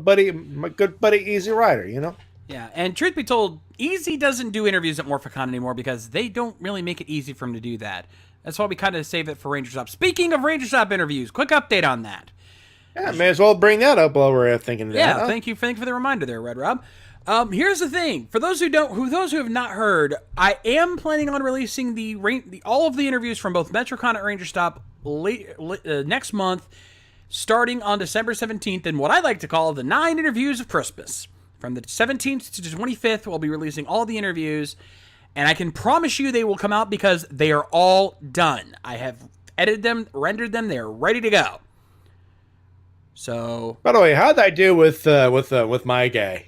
[SPEAKER 1] good buddy Easy Rider, you know?
[SPEAKER 2] Yeah, and truth be told, Easy doesn't do interviews at Morphicon anymore because they don't really make it easy for him to do that. That's why we kind of save it for Ranger Stop. Speaking of Ranger Stop interviews, quick update on that.
[SPEAKER 1] Yeah, may as well bring that up while we're thinking of that.
[SPEAKER 2] Yeah, thank you for the reminder there, Red Rob. Here's the thing: for those who have not heard, I am planning on releasing all of the interviews from both MetroCon and Ranger Stop next month, starting on December 17th, in what I like to call the 9 interviews of Christmas. From the 17th to the 25th, we'll be releasing all the interviews, and I can promise you they will come out because they are all done. I have edited them, rendered them, they are ready to go. So,
[SPEAKER 1] by the way, how'd I do with my guy?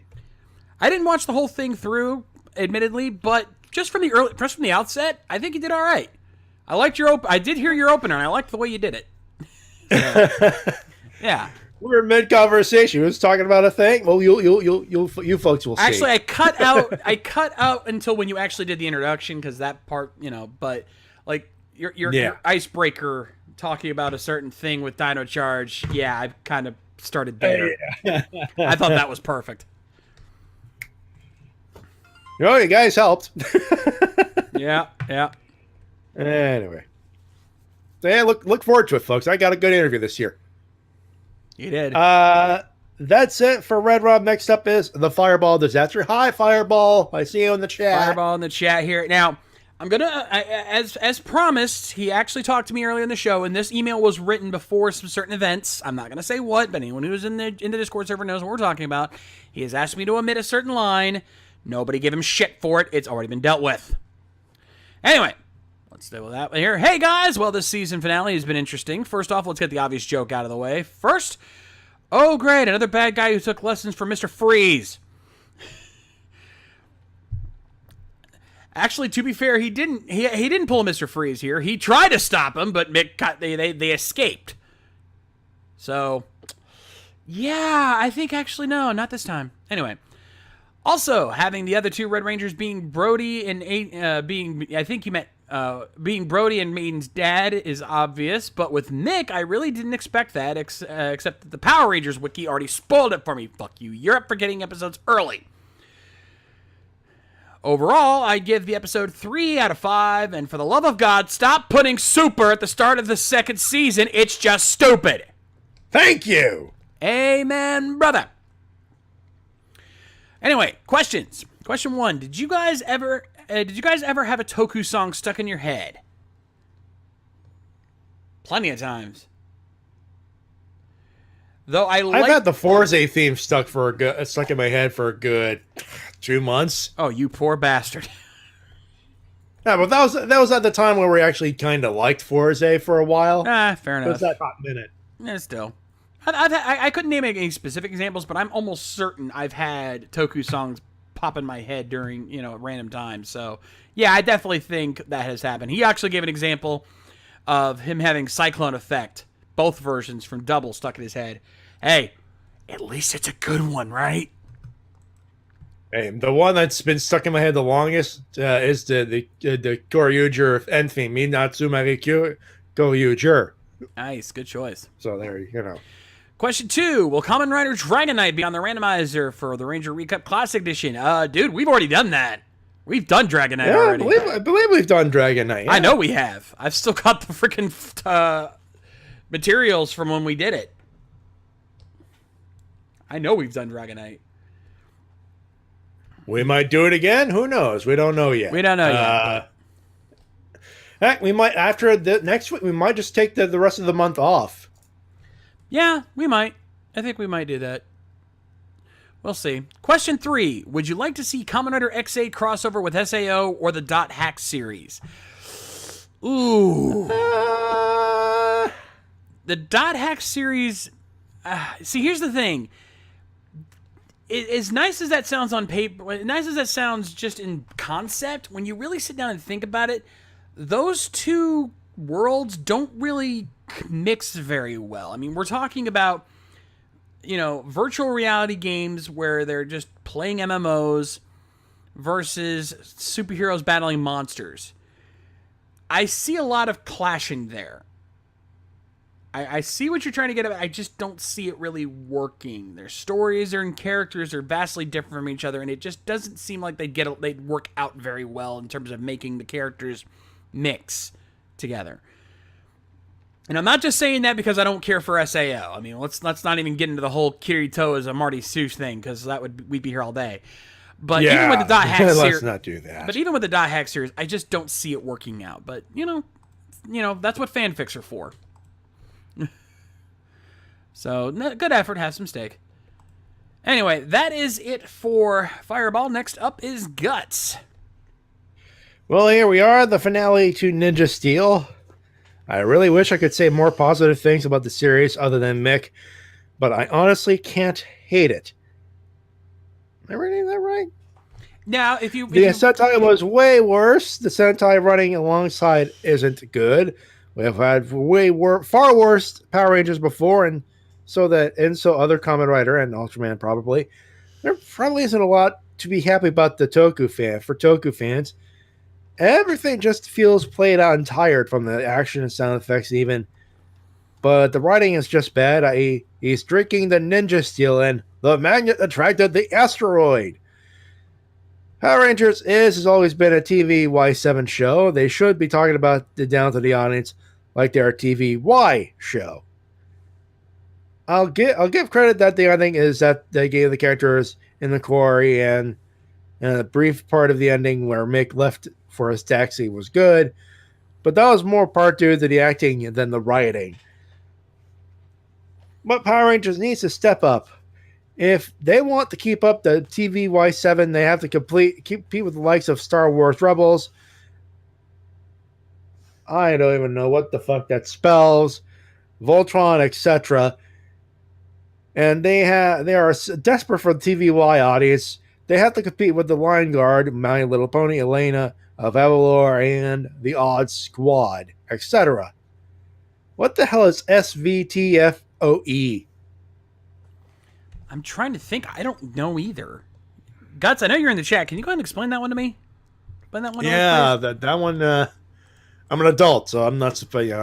[SPEAKER 2] I didn't watch the whole thing through, admittedly, but just from the outset, I think you did all right. I liked I did hear your opener, and I liked the way you did it. So, yeah.
[SPEAKER 1] We were mid conversation. We was talking about a thing. Well, you folks will see.
[SPEAKER 2] Actually, I cut out until when you actually did the introduction because that part, But like your icebreaker talking about a certain thing with Dino Charge, yeah, I kind of started there. Yeah. I thought that was perfect.
[SPEAKER 1] You guys helped.
[SPEAKER 2] Yeah.
[SPEAKER 1] Anyway, so yeah, look forward to it, folks. I got a good interview this year.
[SPEAKER 2] You did.
[SPEAKER 1] That's it for Red Rob. Next up is the Fireball Disaster. Hi, Fireball. I see you in the chat.
[SPEAKER 2] Fireball in the chat here. Now, I'm gonna, as promised, he actually talked to me earlier in the show, and this email was written before some certain events. I'm not gonna say what, but anyone who's in the Discord server knows what we're talking about. He has asked me to omit a certain line. Nobody give him shit for it. It's already been dealt with. Anyway. Let's deal with that here. Hey, guys! Well, this season finale has been interesting. First off, let's get the obvious joke out of the way. First, oh, great, another bad guy who took lessons from Mr. Freeze. Actually, to be fair, he didn't pull a Mr. Freeze here. He tried to stop him, but they escaped. So, yeah, I think actually, no, not this time. Anyway. Also, having the other two Red Rangers being Brody and I think you meant being Brody and Maiden's dad is obvious, but with Mick, I really didn't expect that, except that the Power Rangers wiki already spoiled it for me. Fuck you. You're up for getting episodes early. Overall, I give the episode 3 out of 5, and for the love of God, stop putting Super at the start of the second season. It's just stupid.
[SPEAKER 1] Thank you.
[SPEAKER 2] Amen, brother. Anyway, questions. Question 1: Did you guys ever have a Toku song stuck in your head? Plenty of times. Though
[SPEAKER 1] I've had the Forza theme stuck in my head for a good 2 months.
[SPEAKER 2] Oh, you poor bastard.
[SPEAKER 1] Yeah, but that was at the time where we actually kind of liked Forza for a while.
[SPEAKER 2] Fair enough.
[SPEAKER 1] It was that hot minute.
[SPEAKER 2] Yeah, still. I couldn't name any specific examples, but I'm almost certain I've had Toku songs pop in my head during, at random times. So, yeah, I definitely think that has happened. He actually gave an example of him having Cyclone Effect, both versions from Double, stuck in his head. Hey, at least it's a good one, right?
[SPEAKER 1] Hey, the one that's been stuck in my head the longest is the Koryuger end theme, Minatsumari Koryuger.
[SPEAKER 2] Nice, good choice.
[SPEAKER 1] So there,
[SPEAKER 2] Question 2: Will Kamen Rider Dragonite be on the randomizer for the Ranger Recap Classic Edition? Dude, we've already done that. We've done Dragonite already.
[SPEAKER 1] I believe we've done Dragonite. Yeah.
[SPEAKER 2] I know we have. I've still got the freaking materials from when we did it. I know we've done Dragonite.
[SPEAKER 1] We might do it again. Who knows? We don't know yet.
[SPEAKER 2] We don't know yet.
[SPEAKER 1] Heck, we might after the next week. We might just take the rest of the month off.
[SPEAKER 2] Yeah, we might. I think we might do that. We'll see. Question 3: Would you like to see Kamen Rider X8 crossover with SAO or the Dot Hack series? Ooh. The Dot Hack series. See, here's the thing. As nice as that sounds on paper, as nice as that sounds just in concept, when you really sit down and think about it, those two worlds don't really mix very well. I mean, we're talking about, virtual reality games where they're just playing MMOs versus superheroes battling monsters. I see a lot of clashing there. I see what you're trying to get at. I just don't see it really working. Their stories and characters are vastly different from each other, and it just doesn't seem like they'd work out very well in terms of making the characters mix together. And I'm not just saying that because I don't care for SAO. I mean, let's not even get into the whole Kirito as a Marty Seuss thing, because we'd be here all day. But
[SPEAKER 1] yeah,
[SPEAKER 2] even with the Dot Hack series,
[SPEAKER 1] let's not do that.
[SPEAKER 2] But even with the Dot Hack series, I just don't see it working out. But that's what fanfics are for. So, good effort, have some steak. Anyway, that is it for Fireball. Next up is Guts.
[SPEAKER 1] Well, here we are, the finale to Ninja Steel. I really wish I could say more positive things about the series other than Mick, but I honestly can't hate it. Am I reading that right?
[SPEAKER 2] Now, the
[SPEAKER 1] Sentai was way worse. The Sentai running alongside isn't good. We have had far worse Power Rangers before, and so other Kamen Rider and Ultraman probably. There probably isn't a lot to be happy about for Toku fans. Everything just feels played out and tired from the action and sound effects even. But the writing is just bad. He's drinking the Ninja Steel and the magnet attracted the asteroid. Power Rangers has always been a TV Y7 show. They should be talking about it down to the audience like they're a TV Y show. I'll give credit that the ending is that they gave the characters in the quarry and a brief part of the ending where Mick left for his taxi was good, but that was more part due to the acting than the writing. But Power Rangers needs to step up. If they want to keep up the TV Y7, they have to compete with the likes of Star Wars Rebels. I don't even know what the fuck that spells. Voltron, etc. And they are desperate for the TVY audience. They have to compete with the Lion Guard, My Little Pony, Elena of Avalor, and the Odd Squad, etc. What the hell is SVTFOE?
[SPEAKER 2] I'm trying to think. I don't know either. Guts, I know you're in the chat. Can you go ahead and explain that one to me? Explain that one to us, please?
[SPEAKER 1] That one. I'm an adult, so I'm not supposed.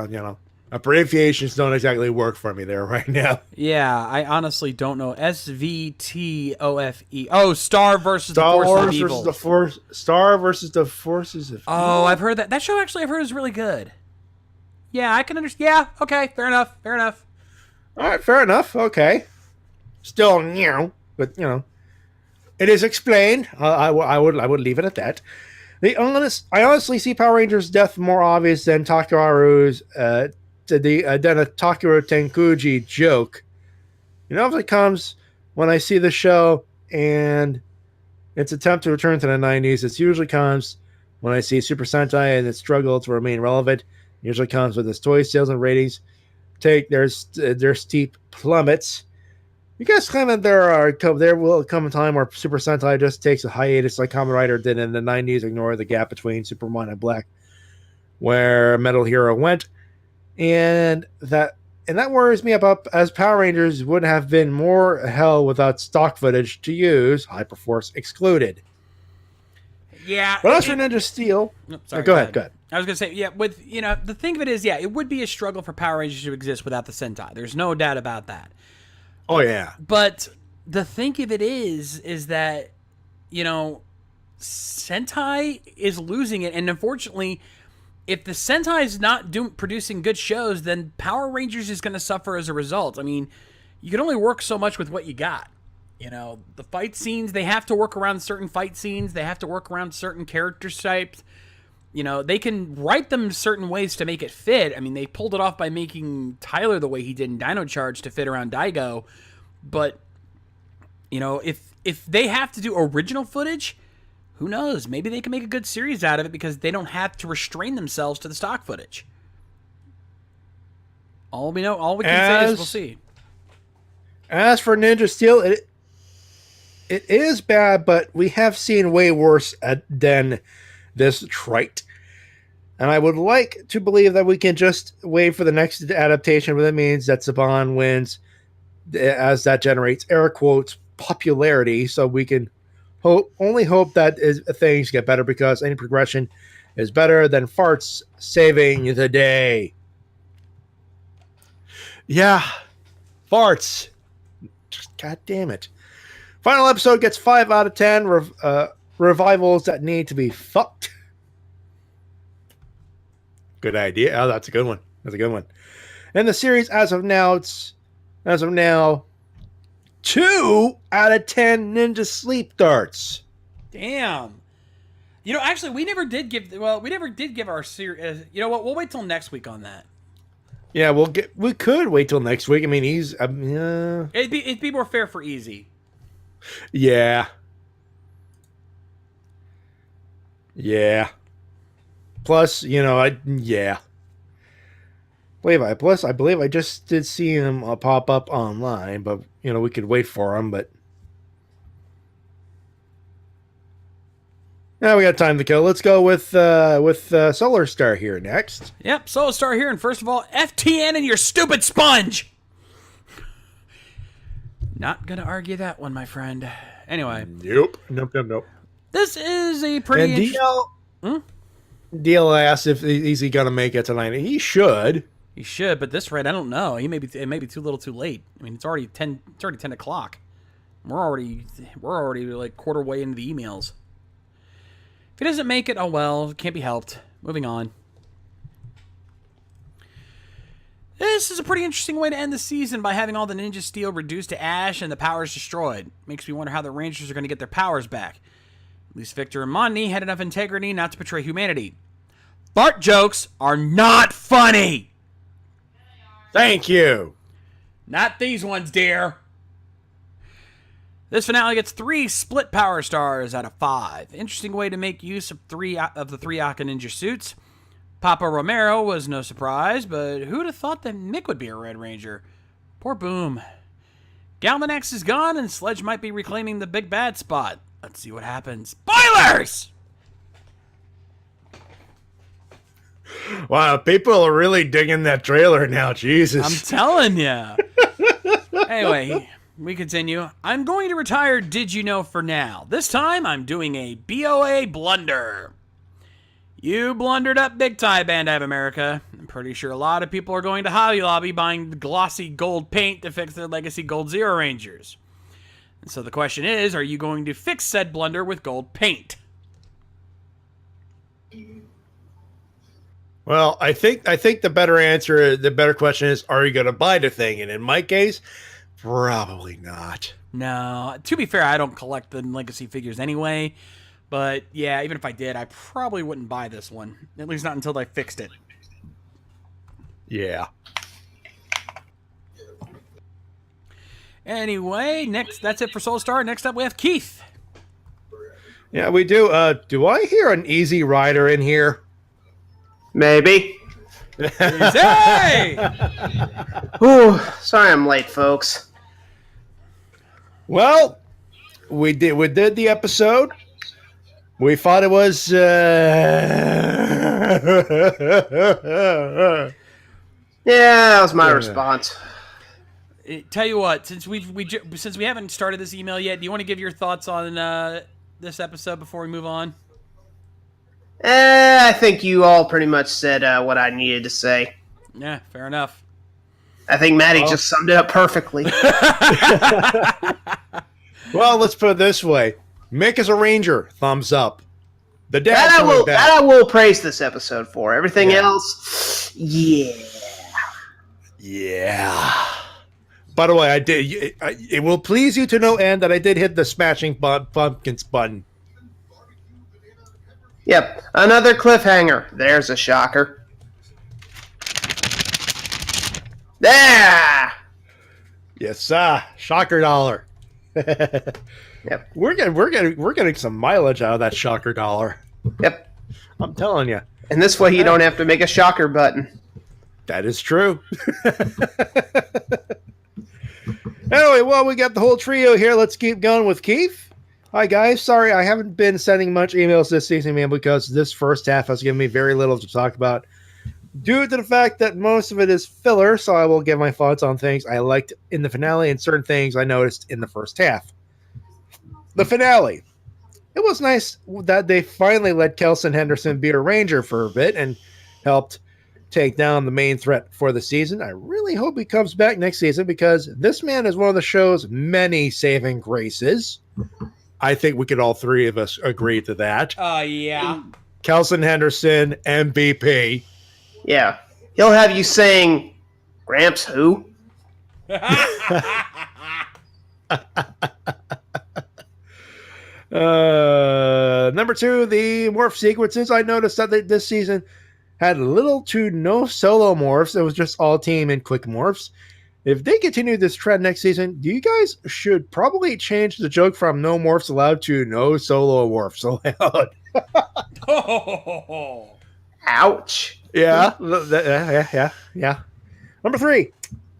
[SPEAKER 1] Abbreviations don't exactly work for me there right now.
[SPEAKER 2] Yeah, I honestly don't know. SVTOFE. Oh, Star versus the
[SPEAKER 1] Star
[SPEAKER 2] Forces
[SPEAKER 1] Wars
[SPEAKER 2] of Evil.
[SPEAKER 1] versus the Force. Star versus the Forces of.
[SPEAKER 2] Oh, I've heard that. That show actually I've heard is really good. Yeah, I can understand. Yeah, okay, fair enough.
[SPEAKER 1] All right, fair enough. Okay. Still, but it is explained. I would leave it at that. I honestly see Power Rangers' death more obvious than Takararu's than a Takuro Tenkuji joke. If it comes when I see the show and its attempt to return to the 90s, it usually comes when I see Super Sentai and its struggle to remain relevant. It usually comes with its toy sales and ratings take their steep plummets. Because there will come a time where Super Sentai just takes a hiatus like Kamen Rider did in the 90s, ignore the gap between Superman and Black, where Metal Hero went. And that worries me about, as Power Rangers would have been more hell without stock footage to use, Hyperforce excluded.
[SPEAKER 2] Yeah.
[SPEAKER 1] But as for Ninja Steel,
[SPEAKER 2] sorry,
[SPEAKER 1] go ahead.
[SPEAKER 2] I was going to say, yeah, with, the thing of it is, yeah, it would be a struggle for Power Rangers to exist without the Sentai. There's no doubt about that.
[SPEAKER 1] Oh, yeah.
[SPEAKER 2] But the thing of it is that, Sentai is losing it. And unfortunately, if the Sentai is not producing good shows, then Power Rangers is going to suffer as a result. I mean, you can only work so much with what you got. The fight scenes, they have to work around certain fight scenes. They have to work around certain character types. They can write them certain ways to make it fit. I mean, they pulled it off by making Tyler the way he did in Dino Charge to fit around Daigo. But, if they have to do original footage, who knows? Maybe they can make a good series out of it because they don't have to restrain themselves to the stock footage. All we can say is we'll see.
[SPEAKER 1] As for Ninja Steel, it is bad, but we have seen way worse than this trite. And I would like to believe that we can just wait for the next adaptation, but that means that Saban wins, as that generates air quotes popularity. So we can only hope that things get better, because any progression is better than farts saving the day. Yeah, farts. Just God damn it. Final episode gets 5 out of 10 revivals that need to be fucked. Good idea. Oh, that's a good one. And the series, as of now, 2 out of 10 Ninja Sleep Darts.
[SPEAKER 2] Damn. Actually, we never did give our series. You know what? We'll wait till next week on that.
[SPEAKER 1] Yeah, we could wait till next week. I mean,
[SPEAKER 2] it'd be more fair for Easy.
[SPEAKER 1] Yeah. Plus, I believe I just did see him pop up online, but we could wait for him. But now we got time to kill. Let's go with Solar Star here next.
[SPEAKER 2] Yep, Solar Star here, and first of all, FTN and your stupid sponge. Not gonna argue that one, my friend. Anyway.
[SPEAKER 1] Nope.
[SPEAKER 2] This is a pretty.
[SPEAKER 1] And DL asked if is he gonna make it tonight. He should.
[SPEAKER 2] He should, but this rate, I don't know. It may be too little, too late. I mean, it's already 10 o'clock. We're already like quarter way into the emails. If he doesn't make it, oh well, can't be helped. Moving on. This is a pretty interesting way to end the season by having all the Ninja Steel reduced to ash and the powers destroyed. Makes me wonder how the Rangers are going to get their powers back. At least Victor and Monty had enough integrity not to betray humanity. Fart jokes are not funny!
[SPEAKER 1] Thank you.
[SPEAKER 2] Not these ones, dear. This finale gets 3 split power stars out of 5. Interesting way to make use of the 3 Aka Ninja suits. Papa Romero was no surprise, but who'd have thought that Mick would be a Red Ranger? Poor Boom. Galvanax is gone, and Sledge might be reclaiming the big bad spot. Let's see what happens. Spoilers!
[SPEAKER 1] Wow, people are really digging that trailer now. Jesus.
[SPEAKER 2] I'm telling you. Anyway, we continue. I'm going to retire Did You Know for now. This time, I'm doing a BOA blunder. You blundered up big time, Bandai of America. I'm pretty sure a lot of people are going to Hobby Lobby buying glossy gold paint to fix their Legacy Gold Zero Rangers. And so the question is, are you going to fix said blunder with gold paint?
[SPEAKER 1] Well, I think the better question is, are you going to buy the thing? And in my case, probably not.
[SPEAKER 2] No. To be fair, I don't collect the Legacy figures anyway. But yeah, even if I did, I probably wouldn't buy this one. At least not until they fixed it.
[SPEAKER 1] Yeah.
[SPEAKER 2] Anyway, that's it for Soul Star. Next up, we have Keith.
[SPEAKER 1] Yeah, we do. Do I hear an Easy Rider in here?
[SPEAKER 6] Maybe.
[SPEAKER 2] Hey!
[SPEAKER 6] Ooh, sorry I'm late, folks.
[SPEAKER 1] Well, we did the episode. We thought it was.
[SPEAKER 6] Yeah, that was my response.
[SPEAKER 2] Tell you what, since we haven't started this email yet, do you want to give your thoughts on this episode before we move on?
[SPEAKER 6] I think you all pretty much said what I needed to say.
[SPEAKER 2] Yeah, fair enough.
[SPEAKER 6] I think Matty just summed it up perfectly.
[SPEAKER 1] Well, let's put it this way: Mick is a Ranger, thumbs up. The dad
[SPEAKER 6] that I will praise this episode for. Everything else, yeah.
[SPEAKER 1] By the way, I did. It will please you to know, Ann, that I did hit the Smashing Pumpkins button.
[SPEAKER 6] Yep, another cliffhanger. There's a shocker. There.
[SPEAKER 1] Yes, shocker dollar.
[SPEAKER 6] Yep.
[SPEAKER 1] We're getting some mileage out of that shocker dollar.
[SPEAKER 6] Yep.
[SPEAKER 1] I'm telling you.
[SPEAKER 6] And this way you don't have to make a shocker button.
[SPEAKER 1] That is true. Anyway, well, we got the whole trio here. Let's keep going with Keith. Hi, guys. Sorry, I haven't been sending much emails this season, man, because this first half has given me very little to talk about due to the fact that most of it is filler, so I will give my thoughts on things I liked in the finale and certain things I noticed in the first half. The finale. It was nice that they finally let Kelson Henderson be a Ranger for a bit and helped take down the main threat for the season. I really hope he comes back next season because this man is one of the show's many saving graces. I think we could all three of us agree to that.
[SPEAKER 2] Yeah.
[SPEAKER 1] Kelson Henderson, MVP.
[SPEAKER 6] Yeah. He'll have you saying, Gramps who?
[SPEAKER 1] Number two, the morph sequences. I noticed that this season had little to no solo morphs. It was just all team and quick morphs. If they continue this trend next season, you guys should probably change the joke from no morphs allowed to no solo morphs allowed.
[SPEAKER 6] Ouch.
[SPEAKER 1] Yeah. Number three,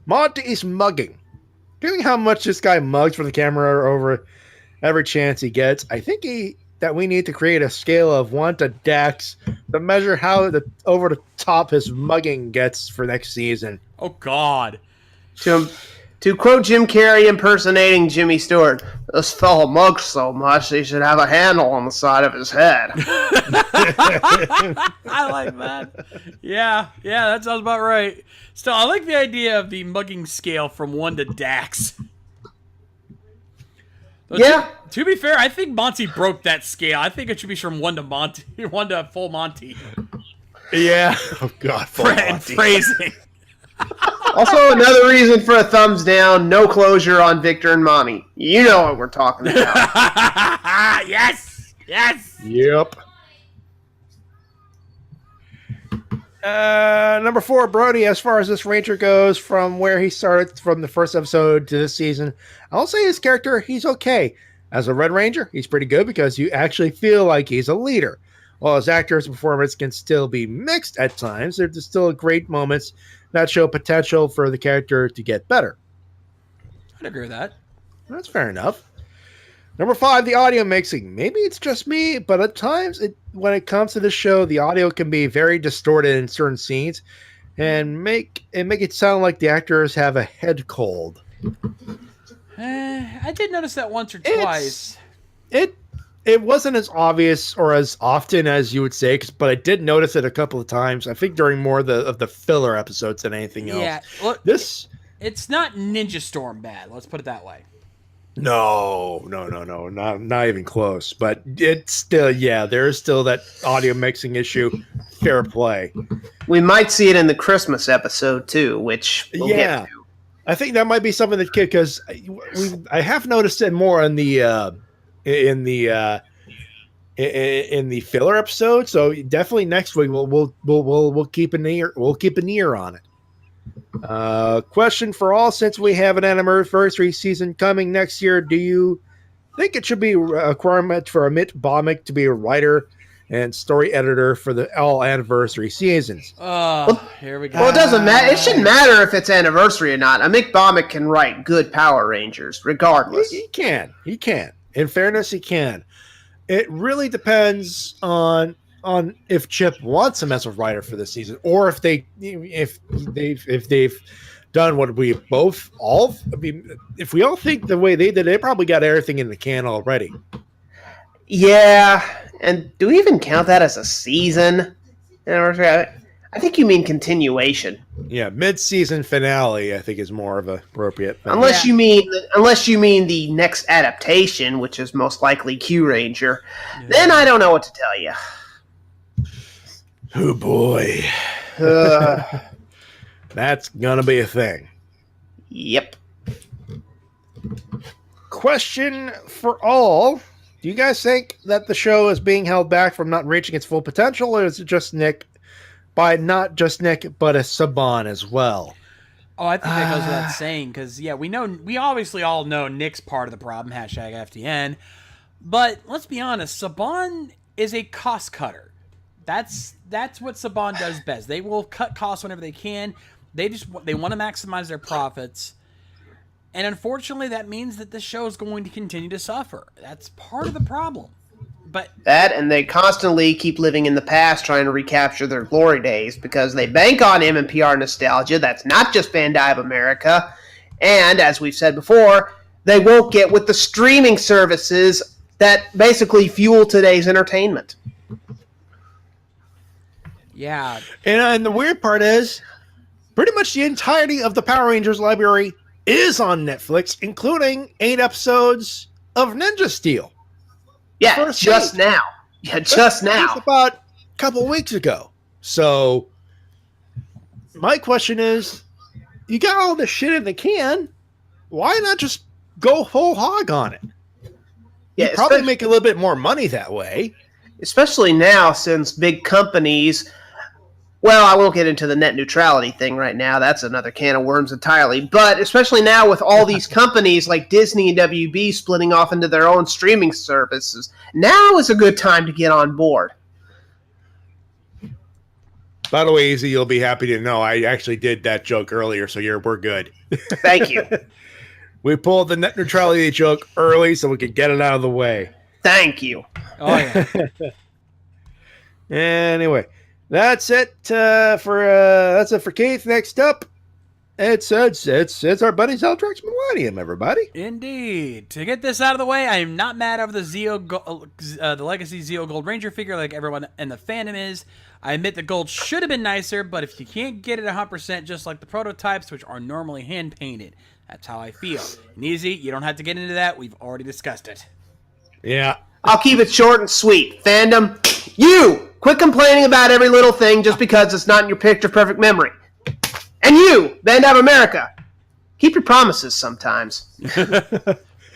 [SPEAKER 1] Monty's mugging. Given how much this guy mugs for the camera over every chance he gets, I think that we need to create a scale of 1 to Dax to measure how over the top his mugging gets for next season.
[SPEAKER 2] Oh, God.
[SPEAKER 6] To quote Jim Carrey impersonating Jimmy Stewart, this fellow mugs so much he should have a handle on the side of his head.
[SPEAKER 2] I like that. Yeah, that sounds about right. Still, I like the idea of the mugging scale from 1 to Dax. Though
[SPEAKER 6] Yeah.
[SPEAKER 2] To be fair, I think Monty broke that scale. I think it should be from 1 to Monty, 1 to full Monty.
[SPEAKER 1] Yeah. Oh, God.
[SPEAKER 2] And phrasing.
[SPEAKER 6] Also, another reason for a thumbs down, no closure on Victor and Monty. You know what we're talking about.
[SPEAKER 2] Yes.
[SPEAKER 1] Yep. Number 4, Brody, as far as this Ranger goes, from where he started from the first episode to this season, I'll say his character, he's okay. As a Red Ranger, he's pretty good because you actually feel like he's a leader. While his actor's performance can still be mixed at times, there's still great moments that show potential for the character to get better.
[SPEAKER 2] I'd agree with that.
[SPEAKER 1] That's fair enough. Number 5, the audio mixing. Maybe it's just me, but at times, when it comes to this show, the audio can be very distorted in certain scenes and make it sound like the actors have a head cold.
[SPEAKER 2] I did notice that once or twice.
[SPEAKER 1] It it wasn't as obvious or as often as you would say, but I did notice it a couple of times. I think during more of the filler episodes than anything else.
[SPEAKER 2] Yeah, look, it's not Ninja Storm bad. Let's put it that way.
[SPEAKER 1] No, not even close. But it's still, there's still that audio mixing issue. Fair play.
[SPEAKER 6] We might see it in the Christmas episode too, which we'll get to.
[SPEAKER 1] I think that might be something that because I have noticed it more in the filler episode. So definitely next week we'll keep an ear on it. Question for all: since we have an anniversary season coming next year, do you think it should be a requirement for Amit Bhaumek to be a writer and story editor for all anniversary seasons?
[SPEAKER 2] Here we go.
[SPEAKER 6] Well, it doesn't matter. It shouldn't matter if it's anniversary or not. Amit Bhaumek can write good Power Rangers, regardless.
[SPEAKER 1] He can. In fairness, he can. It really depends on if Chip wants him as a writer for this season, or if they've done what we both all. I mean, if we all think the way they did, they probably got everything in the can already.
[SPEAKER 6] Yeah, and do we even count that as a season? I think you mean continuation.
[SPEAKER 1] Yeah, mid-season finale, I think, is more of a appropriate.
[SPEAKER 6] Unless you mean the next adaptation, which is most likely Q Ranger, then I don't know what to tell you.
[SPEAKER 1] Oh boy, that's gonna be a thing.
[SPEAKER 6] Yep.
[SPEAKER 1] Question for all: do you guys think that the show is being held back from not reaching its full potential, or is it just Nick? By not just Nick, but a Saban as well.
[SPEAKER 2] Oh, I think that goes without saying, because we obviously all know Nick's part of the problem. #FTN. But let's be honest, Saban is a cost cutter. That's what Saban does best. They will cut costs whenever they can. They want to maximize their profits. And unfortunately, that means that the show is going to continue to suffer. That's part of the problem. But
[SPEAKER 6] that, and they constantly keep living in the past, trying to recapture their glory days, because they bank on MMPR nostalgia. That's not just Bandai of America. And, as we've said before, they won't get with the streaming services that basically fuel today's entertainment.
[SPEAKER 2] Yeah.
[SPEAKER 1] And the weird part is, pretty much the entirety of the Power Rangers library is on Netflix, including 8 episodes of Ninja Steel.
[SPEAKER 6] Yeah, just now. Yeah, just now.
[SPEAKER 1] Just about a couple weeks ago. So, my question is, you got all this shit in the can, why not just go whole hog on it?
[SPEAKER 6] Yeah,
[SPEAKER 1] you probably make a little bit more money that way.
[SPEAKER 6] Especially now, since big companies... Well, I won't get into the net neutrality thing right now. That's another can of worms entirely. But especially now with all these companies like Disney and WB splitting off into their own streaming services, now is a good time to get on board.
[SPEAKER 1] By the way, Easy, you'll be happy to know I actually did that joke earlier, so we're good.
[SPEAKER 6] Thank you.
[SPEAKER 1] We pulled the net neutrality joke early so we could get it out of the way.
[SPEAKER 6] Thank you.
[SPEAKER 2] Oh, yeah.
[SPEAKER 1] Anyway. That's it for Keith. Next up, it's our buddy Zeldrax Millennium, everybody.
[SPEAKER 2] Indeed. To get this out of the way, I am not mad over the Legacy Zeo Gold Ranger figure like everyone in the fandom is. I admit the gold should have been nicer, but if you can't get it 100%, just like the prototypes, which are normally hand painted, that's how I feel. And easy, you don't have to get into that. We've already discussed it.
[SPEAKER 1] Yeah.
[SPEAKER 6] I'll keep it short and sweet. Fandom, you quit complaining about every little thing just because it's not in your picture-perfect memory. And you, Bandai of America, keep your promises sometimes.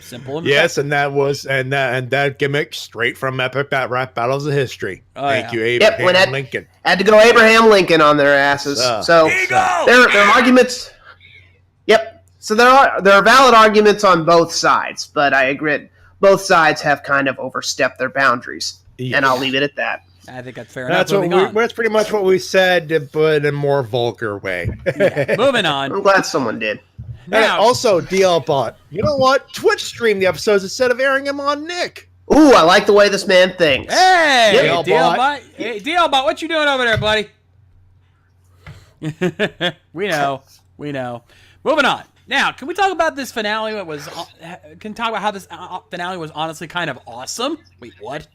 [SPEAKER 2] Simple and
[SPEAKER 1] yes, and that gimmick straight from Epic Rap Battles of History. Thank you, Abraham Lincoln.
[SPEAKER 6] Had to go Abraham Lincoln on their asses. So there are arguments. Yep. So there are valid arguments on both sides, but I agree. Both sides have kind of overstepped their boundaries, and I'll leave it at that.
[SPEAKER 2] I think that's fair enough.
[SPEAKER 1] That's pretty much what we said, but in a more vulgar way.
[SPEAKER 2] Yeah, moving on.
[SPEAKER 6] I'm glad someone did.
[SPEAKER 1] Now, also, DL Bot. You know what? Twitch streamed the episodes instead of airing them on Nick.
[SPEAKER 6] Ooh, I like the way this man thinks.
[SPEAKER 2] Hey,
[SPEAKER 1] DL Bot.
[SPEAKER 2] Hey, DL Bot, what you doing over there, buddy? We know. Moving on. Now, can we talk about this finale? Can talk about how this finale was honestly kind of awesome? Wait, what?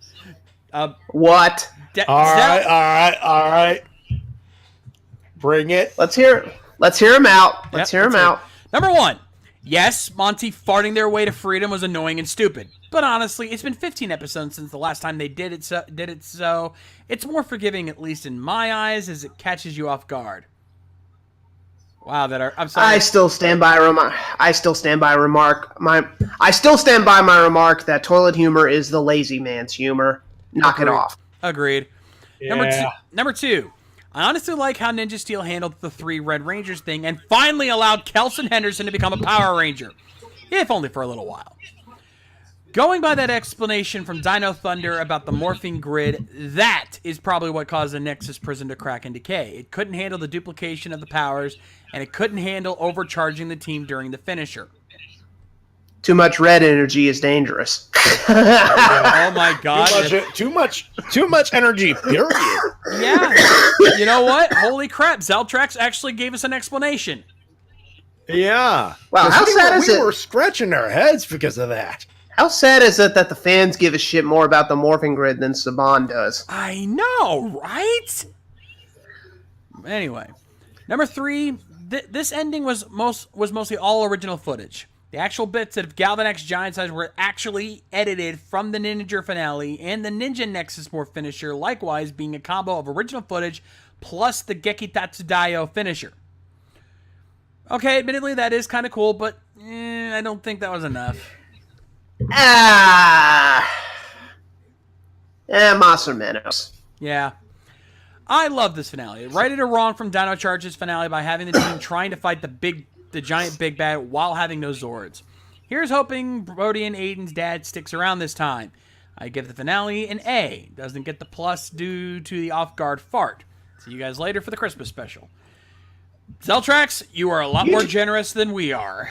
[SPEAKER 6] What?
[SPEAKER 1] All right. Bring it.
[SPEAKER 6] Let's hear him out. Let's hear him out.
[SPEAKER 2] Number one, yes, Monty farting their way to freedom was annoying and stupid. But honestly, it's been 15 episodes since the last time they did it. So it's more forgiving, at least in my eyes, as it catches you off guard. Wow, I'm sorry.
[SPEAKER 6] I still stand by my remark that toilet humor is the lazy man's humor. Knock it off.
[SPEAKER 2] Agreed.
[SPEAKER 1] Yeah.
[SPEAKER 2] Number two. I honestly like how Ninja Steel handled the 3 Red Rangers thing and finally allowed Kelson Henderson to become a Power Ranger, if only for a little while. Going by that explanation from Dino Thunder about the morphing grid, that is probably what caused the Nexus prison to crack and decay. It couldn't handle the duplication of the powers, and it couldn't handle overcharging the team during the finisher.
[SPEAKER 6] Too much red energy is dangerous.
[SPEAKER 2] Oh my god.
[SPEAKER 1] Too much energy, period.
[SPEAKER 2] Yeah. You know what? Holy crap. Zeltrax actually gave us an explanation.
[SPEAKER 1] Yeah.
[SPEAKER 6] Wow, how sad is it?
[SPEAKER 1] We were scratching our heads because of that.
[SPEAKER 6] How sad is it that the fans give a shit more about the morphing grid than Saban does?
[SPEAKER 2] I know, right? Anyway, number 3, this ending was mostly all original footage. The actual bits of Galvanax Giant Size were actually edited from the Ninja finale, and the Ninja Nexus Morph finisher likewise being a combo of original footage plus the Gekitatsu Daio finisher. Okay, admittedly that is kind of cool, but I don't think that was enough.
[SPEAKER 6] Mas or menos.
[SPEAKER 2] Yeah. I love this finale. Righted or wrong from Dino Charge's finale by having the team trying to fight the giant big bad while having no Zords. Here's hoping Brody and Aiden's dad sticks around this time. I give the finale an A. Doesn't get the plus due to the off-guard fart. See you guys later for the Christmas special. Zeltrax, you are a lot more generous than we are.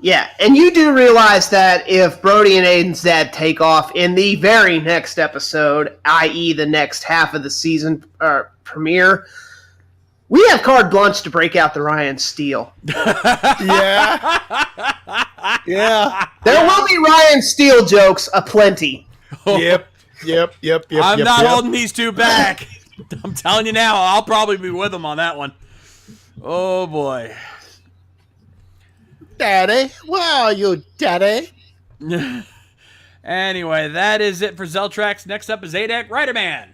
[SPEAKER 6] Yeah, and you do realize that if Brody and Aiden's dad take off in the very next episode, i.e. the next half of the season premiere, we have carte blanche to break out the Ryan Steele.
[SPEAKER 1] Yeah. Yeah.
[SPEAKER 6] There will be Ryan Steele jokes aplenty.
[SPEAKER 1] Yep.
[SPEAKER 2] I'm not holding these two back. I'm telling you now, I'll probably be with them on that one. Oh, boy.
[SPEAKER 1] Daddy? Where are you, Daddy?
[SPEAKER 2] Anyway, that is it for Zeltrax. Next up is ADEC Riderman.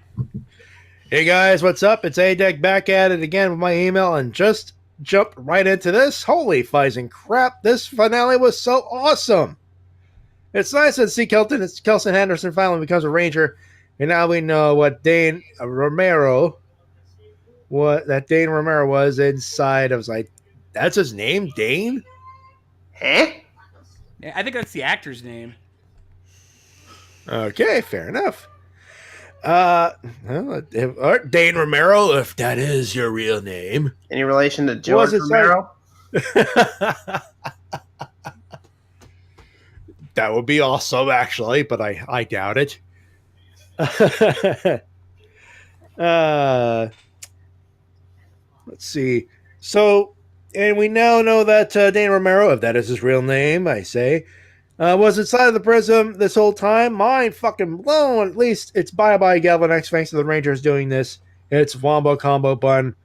[SPEAKER 1] Hey guys, what's up? It's ADEC back at it again with my email and just jumped right into this. Holy fizzing crap, this finale was so awesome. It's nice to see Kelson Henderson finally becomes a Ranger, and now we know what Dane Romero was inside. I was like, that's his name, Dane?
[SPEAKER 6] Huh?
[SPEAKER 2] Yeah, I think that's the actor's name.
[SPEAKER 1] Okay, fair enough. Dane Romero, if that is your real name.
[SPEAKER 6] Any relation to George Romero?
[SPEAKER 1] That would be awesome, actually, but I doubt it. Let's see. So, and we now know that Dane Romero, if that is his real name, I say, was inside of the prism this whole time. Mind fucking blown. At least it's bye-bye Galvanax thanks to the Rangers doing this. It's Wombo Combo Bun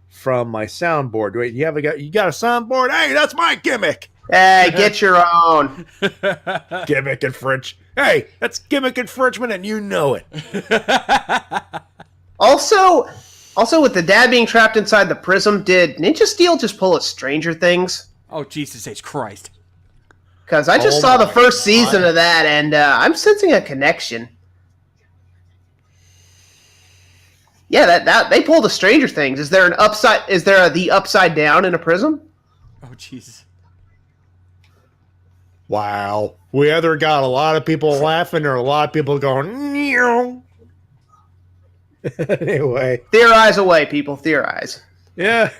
[SPEAKER 1] from my soundboard. Wait, you got a soundboard? Hey, that's my gimmick.
[SPEAKER 6] Hey, get your own.
[SPEAKER 1] Gimmick infringement. Hey, that's gimmick infringement, and you know it.
[SPEAKER 6] Also, with the dad being trapped inside the prism, did Ninja Steel just pull a Stranger Things?
[SPEAKER 2] Oh, Jesus H. Christ.
[SPEAKER 6] Because I just saw the first season of that, and I'm sensing a connection. Yeah, that they pulled a Stranger Things. Is there the upside down in a prism?
[SPEAKER 2] Oh, Jesus.
[SPEAKER 1] Wow. We either got a lot of people laughing or a lot of people going, Meow. Anyway.
[SPEAKER 6] Theorize away, people. Theorize.
[SPEAKER 1] Yeah.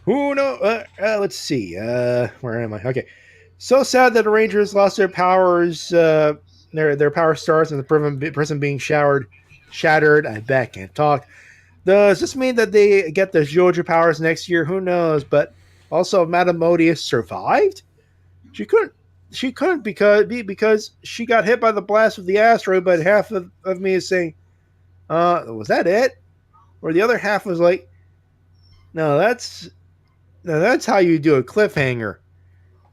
[SPEAKER 1] Who knows? Let's see. Where am I? Okay. So sad that the Rangers lost their powers, their power stars, and the prison being shattered. I bet can't talk. Does this mean that they get the JoJo powers next year? Who knows? But also, Matamodius survived. She couldn't because she got hit by the blast of the asteroid. But half of me is saying, was that it? Or the other half was like, no, that's how you do a cliffhanger.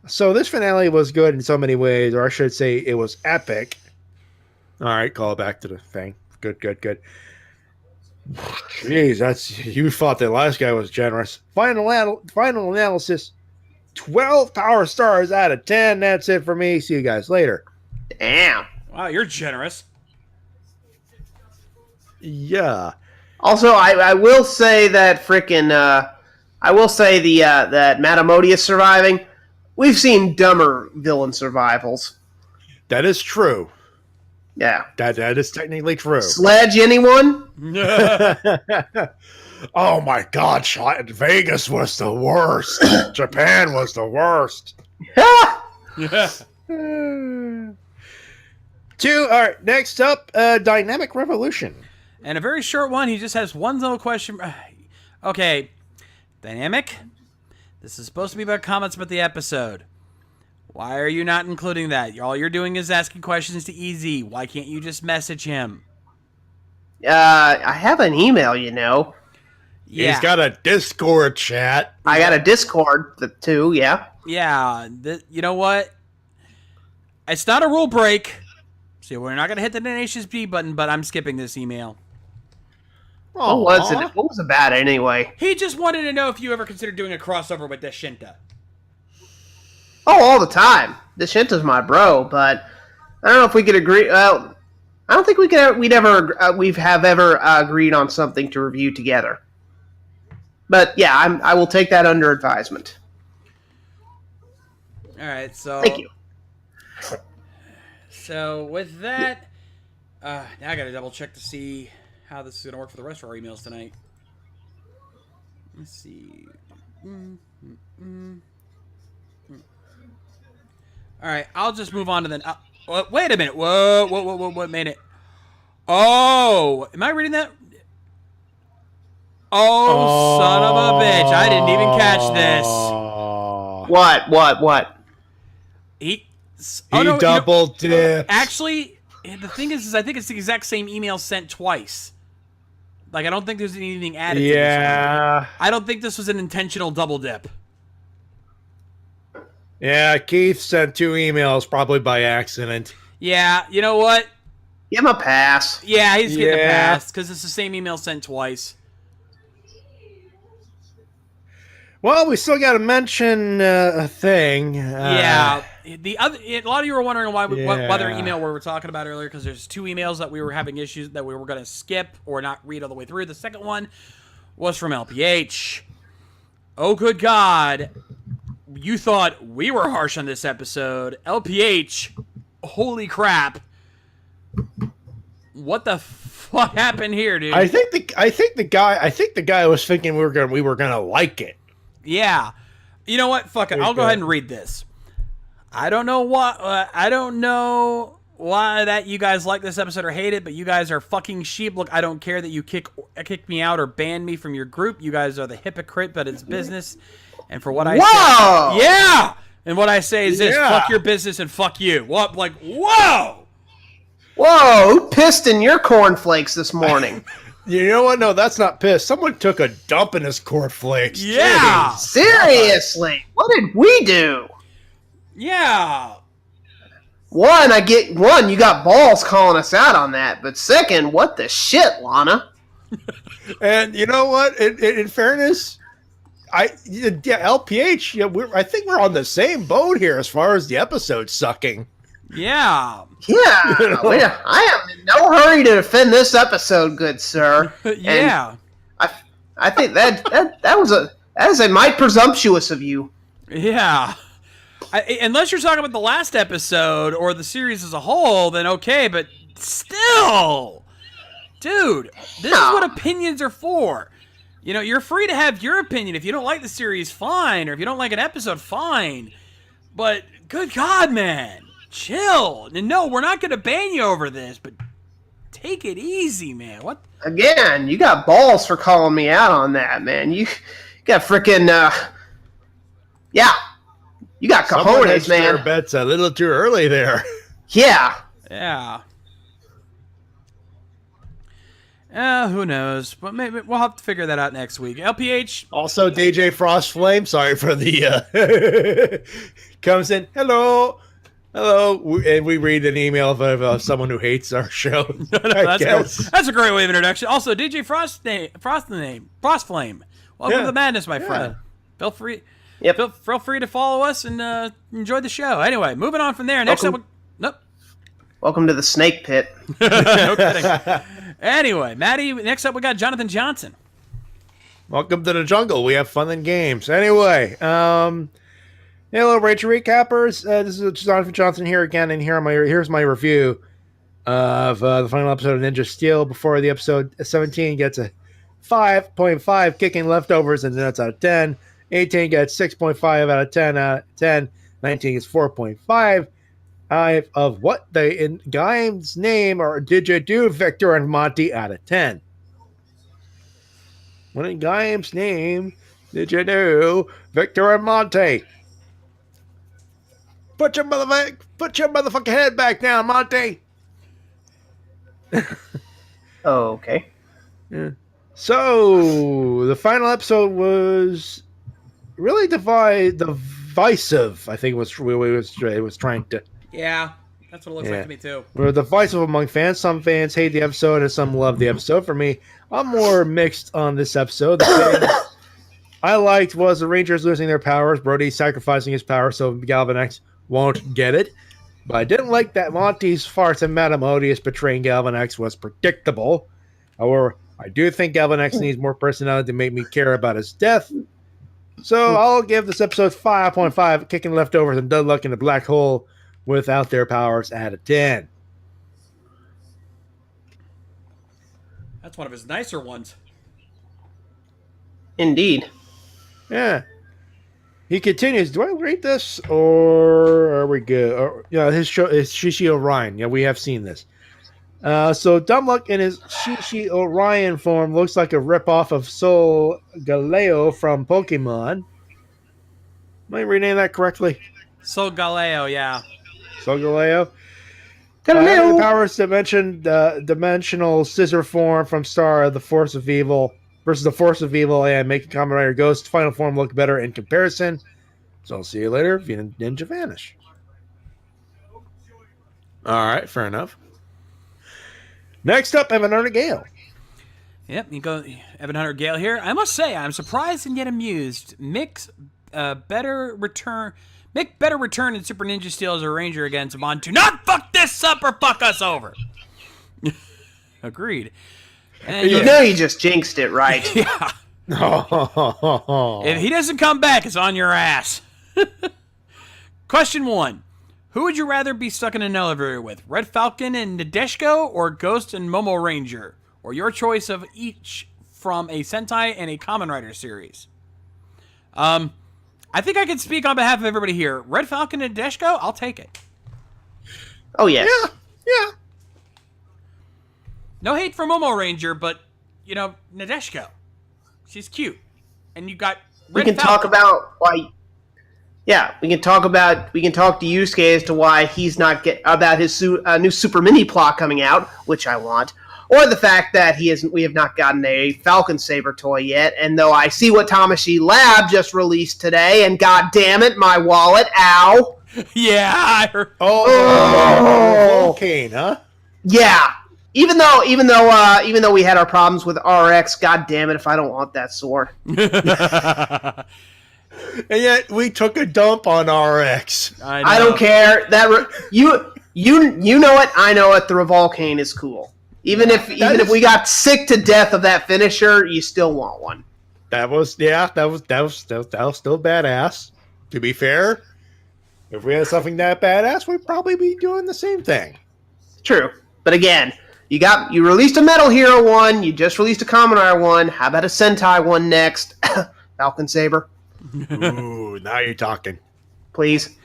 [SPEAKER 1] So this finale was good in so many ways, or I should say, it was epic. All right, call it back to the thing. Good. Jeez, you thought the last guy was generous. Final analysis: 12 power stars out of 10. That's it for me. See you guys later.
[SPEAKER 6] Damn.
[SPEAKER 2] Wow, you're generous.
[SPEAKER 1] Yeah.
[SPEAKER 6] Also, I will say that that Matamodius surviving. We've seen dumber villain survivals.
[SPEAKER 1] That is true.
[SPEAKER 6] Yeah.
[SPEAKER 1] That is technically true.
[SPEAKER 6] Sledge, anyone?
[SPEAKER 1] Oh my God, Vegas was the worst. Japan was the worst.
[SPEAKER 2] Yeah.
[SPEAKER 1] All right, next up, Dynamic Revolution.
[SPEAKER 2] And a very short one. He just has one little question. Okay. Dynamic? This is supposed to be about comments about the episode. Why are you not including that? All you're doing is asking questions to EZ. Why can't you just message him?
[SPEAKER 6] I have an email,
[SPEAKER 2] Yeah.
[SPEAKER 1] He's got a Discord chat.
[SPEAKER 6] I got a Discord, too, yeah.
[SPEAKER 2] Yeah. You know what? It's not a rule break. So we're not going to hit the Donations B button, but I'm skipping this email.
[SPEAKER 6] What was it? What was it about, anyway?
[SPEAKER 2] He just wanted to know if you ever considered doing a crossover with Deshinta.
[SPEAKER 6] Oh, all the time. Deshinta's my bro, but I don't know if we could agree. Well, I don't think we've ever agreed on something to review together. But yeah, I will take that under advisement.
[SPEAKER 2] All right, so
[SPEAKER 6] Thank you.
[SPEAKER 2] So with that, now I got to double check to see how this is going to work for the rest of our emails tonight. Let's see. All right, I'll just move on to the. Wait a minute. Whoa, what made it? Oh, am I reading that? Oh, son of a bitch! I didn't even catch this.
[SPEAKER 6] What?
[SPEAKER 2] He
[SPEAKER 1] Double dipped.
[SPEAKER 2] Actually, the thing is I think it's the exact same email sent twice. Like, I don't think there's anything added to this one. I don't think this was an intentional double dip.
[SPEAKER 1] Yeah, Keith sent 2 emails, probably by accident.
[SPEAKER 2] Yeah, you know what?
[SPEAKER 6] Give him a pass.
[SPEAKER 2] Yeah, he's getting a pass, because it's the same email sent twice.
[SPEAKER 1] Well, we still got to mention a thing.
[SPEAKER 2] Yeah. A lot of you were wondering what other email we were talking about earlier, because there's 2 emails that we were having issues that we were going to skip or not read all the way through. The second one was from LPH. Oh, good God. You thought we were harsh on this episode. LPH, holy crap. What the fuck happened here, dude?
[SPEAKER 1] I think the guy was thinking we were gonna like it.
[SPEAKER 2] Yeah. You know what? Fuck it. I'll go ahead and read this. I don't know why that you guys like this episode or hate it, but you guys are fucking sheep. Look, I don't care that you kick me out or ban me from your group. You guys are the hypocrite, but it's business. And for what I say, yeah. And what I say is this: fuck your business and fuck you. What? Like, whoa,
[SPEAKER 6] who pissed in your cornflakes this morning?
[SPEAKER 1] You know what? No, that's not piss. Someone took a dump in his cornflakes.
[SPEAKER 2] Yeah,
[SPEAKER 1] Jeez.
[SPEAKER 6] Seriously, what did we do?
[SPEAKER 2] Yeah.
[SPEAKER 6] One, you got balls calling us out on that. But second, what the shit, Lana?
[SPEAKER 1] And you know what? In fairness, LPH, I think we're on the same boat here as far as the episode sucking.
[SPEAKER 2] Yeah.
[SPEAKER 6] Yeah. I am in no hurry to defend this episode, good sir.
[SPEAKER 2] Yeah.
[SPEAKER 6] And I think that is a mite presumptuous of you.
[SPEAKER 2] Yeah. Unless you're talking about the last episode or the series as a whole, then okay, but still, dude, this is what opinions are for. You know, you're free to have your opinion. If you don't like the series, fine. Or if you don't like an episode, fine. But, good God, man. Chill. And no, we're not going to ban you over this, but Take it easy, man. What?
[SPEAKER 6] Again, you got balls for calling me out on that, man. You got freaking, yeah. You got
[SPEAKER 1] Someone
[SPEAKER 6] cojones,
[SPEAKER 1] hedged their
[SPEAKER 6] man.
[SPEAKER 1] bets a little too early there.
[SPEAKER 6] Yeah.
[SPEAKER 2] Yeah. Who knows? But maybe we'll have to figure that out next week. LPH.
[SPEAKER 1] Also, DJ Frostflame, sorry for the comes in. Hello, and we read an email of someone who hates our show.
[SPEAKER 2] That's a great way of introduction. Also, DJ Frostflame. Welcome to the madness, my friend. Feel free.
[SPEAKER 6] Yep.
[SPEAKER 2] Feel free to follow us and enjoy the show. Anyway, moving on from there. Next up, nope.
[SPEAKER 6] Welcome to the snake pit.
[SPEAKER 2] No kidding. Anyway, Matty, next up we got Jonathan Johnson.
[SPEAKER 1] Welcome to the jungle. We have fun and games. Anyway, hello, Ranger Recappers. This is Jonathan Johnson here again, and here's my review of the final episode of Ninja Steel before the episode 17 gets a 5.5 kicking leftovers, and that's out of 10. 18 gets 6.5 out of 10 out of 10. 19 gets 4.5 of what they in Gaim's name or did you do, Victor and Monty out of 10. What in Gaim's name did you do, Victor and Monty? Put your motherfucking head back down, Monty.
[SPEAKER 6] Oh, okay.
[SPEAKER 1] Yeah. So the final episode was really divisive. I think it was trying to.
[SPEAKER 2] Yeah, that's what it looks like to me too.
[SPEAKER 1] We're divisive among fans. Some fans hate the episode and some love the episode. For me, I'm more mixed on this episode. The thing I liked was the Rangers losing their powers, Brody sacrificing his power so Galvan X won't get it. But I didn't like that Monty's farce and Madame Odious betraying Galvan X was predictable. However, I do think Galvan X needs more personality to make me care about his death. So I'll give this episode 5.5, kicking leftovers and dud luck in a black hole without their powers out of 10.
[SPEAKER 2] That's one of his nicer ones.
[SPEAKER 6] Indeed.
[SPEAKER 1] Yeah. He continues, do I rate this or are we good? Or, his show is Shishi Orion. Yeah, we have seen this. So Dumbluck in his Shishi Orion form looks like a ripoff of Sol Galeo from Pokemon. Am I renaming that correctly?
[SPEAKER 2] Sol Galeo, yeah.
[SPEAKER 1] Sol Galeo.
[SPEAKER 6] Galeo.
[SPEAKER 1] Powers dimensional scissor form from Star of the Force of Evil versus the Force of Evil and making Kamen Rider Ghost final form look better in comparison. So I'll see you later. Ninja vanish. All right, fair enough. Next up, Evan Hunter Gale.
[SPEAKER 2] Yep, you go Evan Hunter Gale here. I must say, I'm surprised and yet amused. Mick's better return in Super Ninja Steel as a Ranger against Amon to not fuck this up or fuck us over. Agreed. And
[SPEAKER 6] You know you just jinxed it, right?
[SPEAKER 2] yeah.
[SPEAKER 1] Oh.
[SPEAKER 2] If he doesn't come back, it's on your ass. Question 1. Who would you rather be stuck in an elevator with? Red Falcon and Nadeshiko or Ghost and Momo Ranger? Or your choice of each from a Sentai and a Kamen Rider series? I think I can speak on behalf of everybody here. Red Falcon and Nadeshiko, I'll take it.
[SPEAKER 6] Oh, yes.
[SPEAKER 1] Yeah.
[SPEAKER 2] No hate for Momo Ranger, but, Nadeshiko. She's cute. And you got Red
[SPEAKER 6] We can
[SPEAKER 2] Falcon.
[SPEAKER 6] talk about why... Yeah, we can talk to Yusuke as to why he's not about his new Super Mini plot coming out, which I want, or the fact that we have not gotten a Falcon Saber toy yet. And though I see what Tamashii Lab just released today, and god damn it, my wallet, ow!
[SPEAKER 2] Yeah, I heard.
[SPEAKER 1] Volcane, huh?
[SPEAKER 6] Yeah, even though we had our problems with RX, god damn it, if I don't want that sword.
[SPEAKER 1] And yet we took a dump on RX.
[SPEAKER 6] I don't care. You know it. I know it. The Revolcane is cool. Even if we got sick to death of that finisher, you still want one.
[SPEAKER 1] That was still badass. To be fair, if we had something that badass, we'd probably be doing the same thing.
[SPEAKER 6] True, but again, you released a Metal Hero one. You just released a Kamen Rider one. How about a Sentai one next? Falcon Saber.
[SPEAKER 1] Ooh, now you're talking.
[SPEAKER 6] Please.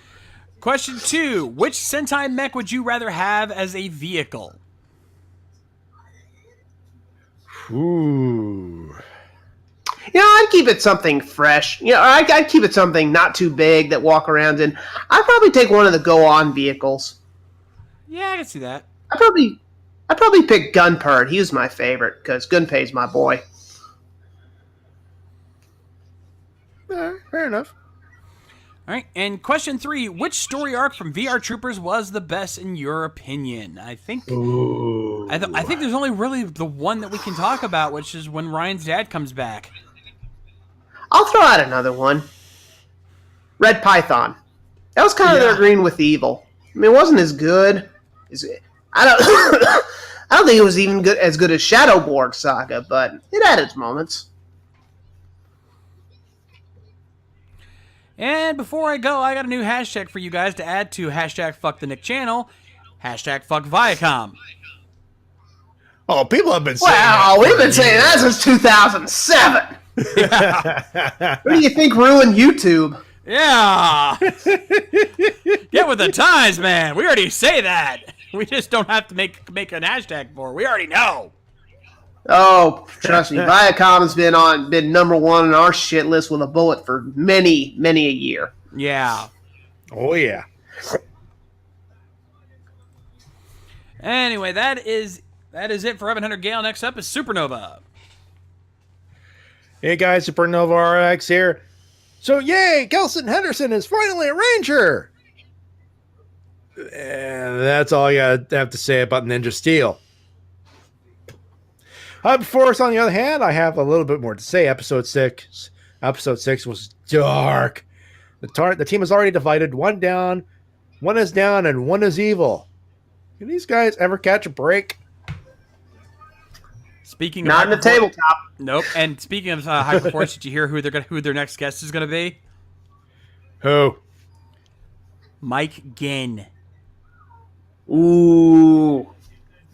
[SPEAKER 2] Question 2. Which Sentai mech would you rather have as a vehicle?
[SPEAKER 1] Ooh.
[SPEAKER 6] I'd keep it something fresh. I'd keep it something not too big that walk around in. I'd probably take one of the go-on vehicles.
[SPEAKER 2] Yeah, I can see that.
[SPEAKER 6] I'd probably pick Gunpurd. He was my favorite because Gunpei's my boy.
[SPEAKER 1] Fair enough.
[SPEAKER 2] All right, and question 3: which story arc from VR Troopers was the best in your opinion? I think I think there's only really the one that we can talk about, which is when Ryan's dad comes back.
[SPEAKER 6] I'll throw out another one. Red Python. That was kind of their green with evil. I mean, it wasn't as good. I don't. I don't think it was even as good as Shadowborg Saga, but it had its moments.
[SPEAKER 2] And before I go, I got a new hashtag for you guys to add to hashtag Fuck the Nick channel. Hashtag Fuck Viacom.
[SPEAKER 1] Oh, people have been saying
[SPEAKER 6] Wow, we've been saying that since 2007. What do you think ruined YouTube?
[SPEAKER 2] Yeah. Get with the times, man. We already say that. We just don't have to make a hashtag for it. We already know.
[SPEAKER 6] Oh, trust me, Viacom's been number one on our shit list with a bullet for many, many a year.
[SPEAKER 2] Yeah.
[SPEAKER 1] Oh, yeah.
[SPEAKER 2] Anyway, that is it for 1100 Gale. Next up is Supernova.
[SPEAKER 1] Hey guys, Supernova RX here. So yay, Kelson Henderson is finally a Ranger! And that's all I have to say about Ninja Steel. Before us, on the other hand, I have a little bit more to say. Episode 6 was dark. The team is already divided. One is down, and one is evil. Can these guys ever catch a break?
[SPEAKER 2] Speaking
[SPEAKER 6] Not
[SPEAKER 2] of
[SPEAKER 6] in the tabletop.
[SPEAKER 2] Nope. And speaking of Hyperforce, did you hear who their next guest is going to be?
[SPEAKER 1] Who?
[SPEAKER 2] Mike Ginn.
[SPEAKER 6] Ooh.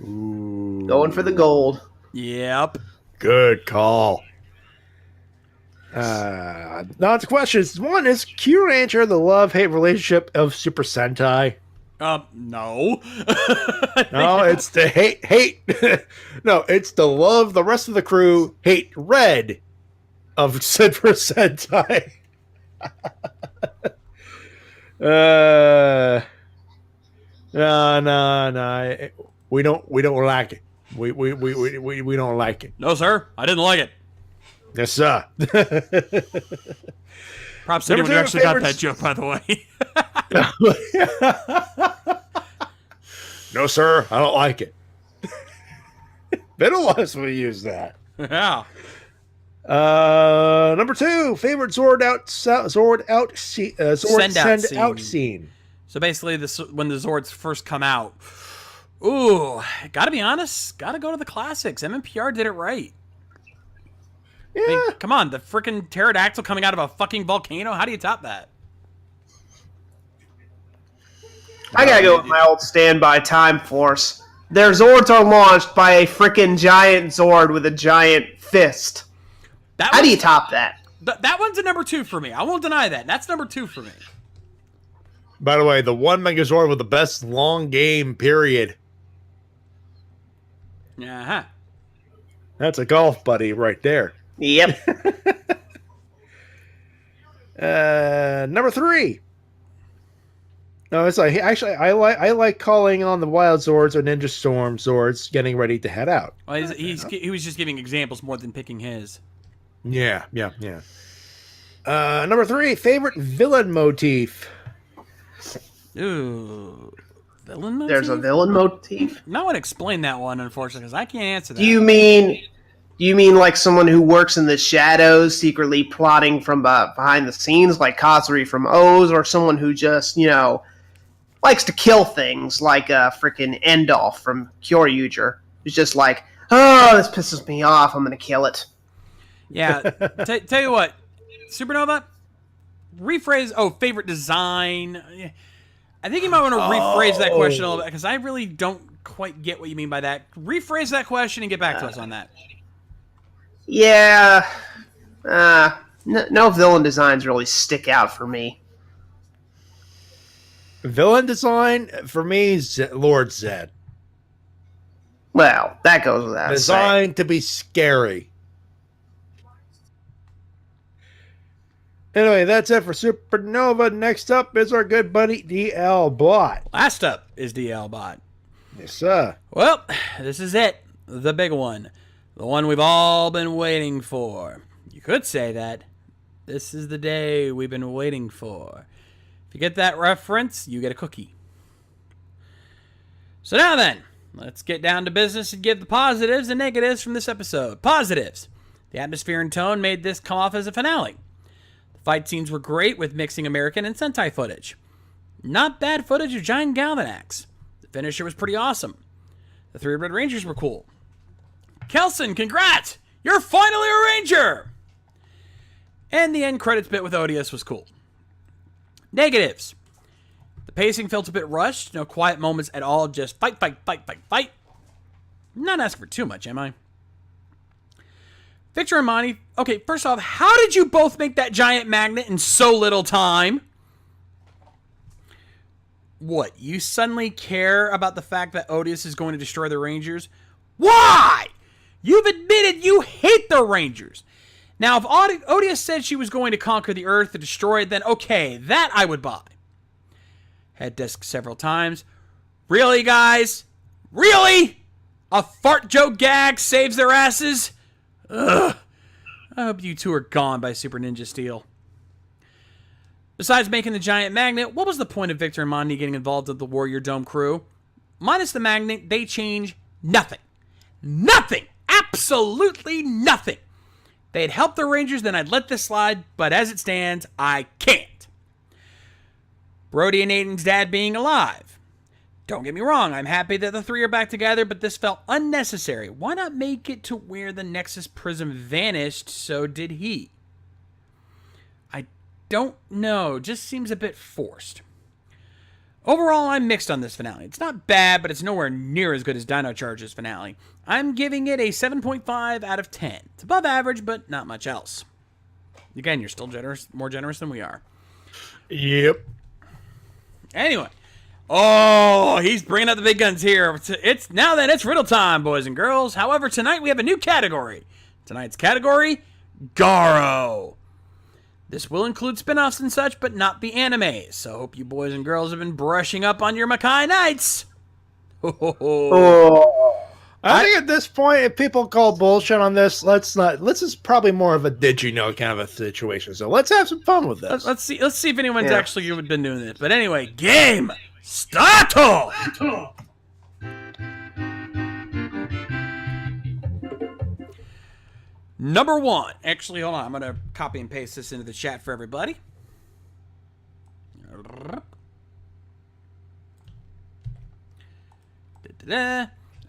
[SPEAKER 6] Going for the gold.
[SPEAKER 2] Yep.
[SPEAKER 1] Good call. Now it's questions. One, is Q Ranger the love-hate relationship of Super Sentai?
[SPEAKER 2] No.
[SPEAKER 1] No, it's the hate. No, it's the love the rest of the crew hate Red of Super Sentai. No. We don't like it. We don't like it.
[SPEAKER 2] No, sir. I didn't like it.
[SPEAKER 1] Yes, sir.
[SPEAKER 2] Props to anyone who actually got that joke, by the way.
[SPEAKER 1] No, sir. I don't like it. Been a while since we used that.
[SPEAKER 2] Yeah.
[SPEAKER 1] Number 2, favorite Zord send out scene.
[SPEAKER 2] So basically, when the Zords first come out, ooh, gotta be honest, gotta go to the classics. MMPR did it right.
[SPEAKER 1] Yeah.
[SPEAKER 2] I mean, come on, the freaking pterodactyl coming out of a fucking volcano. How do you top that?
[SPEAKER 6] I gotta go with my old standby Time Force. Their Zords are launched by a freaking giant Zord with a giant fist. How do you top that?
[SPEAKER 2] That one's a number 2 for me. I won't deny that. That's number 2 for me.
[SPEAKER 1] By the way, the one Megazord with the best long game period.
[SPEAKER 2] Uh-huh.
[SPEAKER 1] That's a golf buddy right there.
[SPEAKER 6] Yep.
[SPEAKER 1] Number 3. No, it's like actually I like calling on the Wild Zords or Ninja Storm Zords getting ready to head out.
[SPEAKER 2] Well, he was just giving examples more than picking his.
[SPEAKER 1] Yeah. Number 3, favorite villain motif.
[SPEAKER 2] Ooh, villain motif?
[SPEAKER 6] There's a villain motif.
[SPEAKER 2] No one explained that one, unfortunately, because I can't answer that.
[SPEAKER 6] Do you mean like someone who works in the shadows, secretly plotting from behind the scenes, like Kazuri from O's, or someone who just likes to kill things, like freaking Endolf from Kyoryuger, who's just like, oh, this pisses me off, I'm gonna kill it.
[SPEAKER 2] Yeah, tell you what, Supernova, rephrase. Oh, favorite design. I think you might want to rephrase that question a little bit, because I really don't quite get what you mean by that. Rephrase that question and get back to us on that.
[SPEAKER 6] Yeah, no villain designs really stick out for me.
[SPEAKER 1] Villain design for me is Lord Zed.
[SPEAKER 6] Well, that goes without saying.
[SPEAKER 1] Designed to be scary. Anyway, that's it for Supernova. Next up is our good buddy DL Bot.
[SPEAKER 2] Last up is DL Bot.
[SPEAKER 1] Yes, sir.
[SPEAKER 2] Well, this is it. The big one. The one we've all been waiting for. You could say that. This is the day we've been waiting for. If you get that reference, you get a cookie. So now then, let's get down to business and give the positives and negatives from this episode. Positives. The atmosphere and tone made this come off as a finale. The fight scenes were great with mixing American and Sentai footage. Not bad footage of giant Galvanax. The finisher was pretty awesome. The 3 Red Rangers were cool. Kelson, congrats! You're finally a Ranger! And the end credits bit with Odious was cool. Negatives. The pacing felt a bit rushed. No quiet moments at all. Just fight, fight, fight, fight, fight. Not asking for too much, am I? Victor and Monty. Okay, first off, how did you both make that giant magnet in so little time? What, you suddenly care about the fact that Odious is going to destroy the Rangers? Why? You've admitted you hate the Rangers. Now, if Odious said she was going to conquer the Earth to destroy it, then okay, that I would buy. Head desk several times. Really, guys? Really? A fart joke gag saves their asses? Ugh. I hope you two are gone by Super Ninja Steel. Besides making the giant magnet, what was the point of Victor and Monty getting involved with the Warrior Dome crew? Minus the magnet, they change nothing. Nothing! Absolutely nothing! They had helped the Rangers, then I'd let this slide, but as it stands, I can't. Brody and Aiden's dad being alive. Don't get me wrong, I'm happy that the 3 are back together, but this felt unnecessary. Why not make it to where the Nexus Prism vanished, so did he? I don't know, just seems a bit forced. Overall, I'm mixed on this finale. It's not bad, but it's nowhere near as good as Dino Charge's finale. I'm giving it a 7.5 out of 10. It's above average, but not much else. Again, you're still more generous than we are.
[SPEAKER 1] Yep.
[SPEAKER 2] Anyway. Oh, he's bringing up the big guns here. It's riddle time, boys and girls. However, tonight we have a new category. Tonight's category, Garo. This will include spin-offs and such, but not the anime. So hope you boys and girls have been brushing up on your Makai Nights.
[SPEAKER 1] I think at this point, if people call bullshit on this, let's just probably more of a did you know kind of a situation. So let's have some fun with this.
[SPEAKER 2] Let's see if anyone's actually been doing this. But anyway, game start. Number 1. Actually, hold on. I'm going to copy and paste this into the chat for everybody.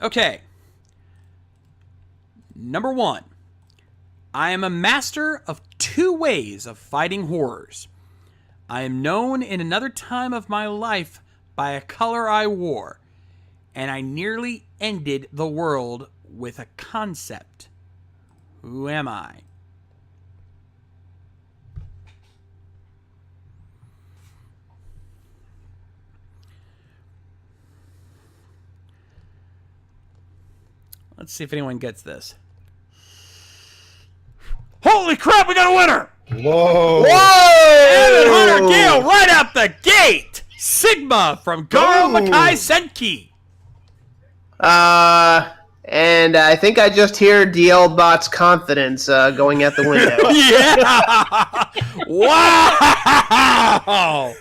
[SPEAKER 2] Okay. Number 1. I am a master of 2 ways of fighting horrors. I am known in another time of my life by a color I wore, and I nearly ended the world with a concept. Who am I? Let's see if anyone gets this. Holy crap, we got a winner!
[SPEAKER 1] Whoa!
[SPEAKER 2] Evan Hunter Gale right out the gate! Sigma from Garo Makai Senki!
[SPEAKER 6] And I think I just hear DL Bot's confidence going out the window.
[SPEAKER 2] Yeah! Wow!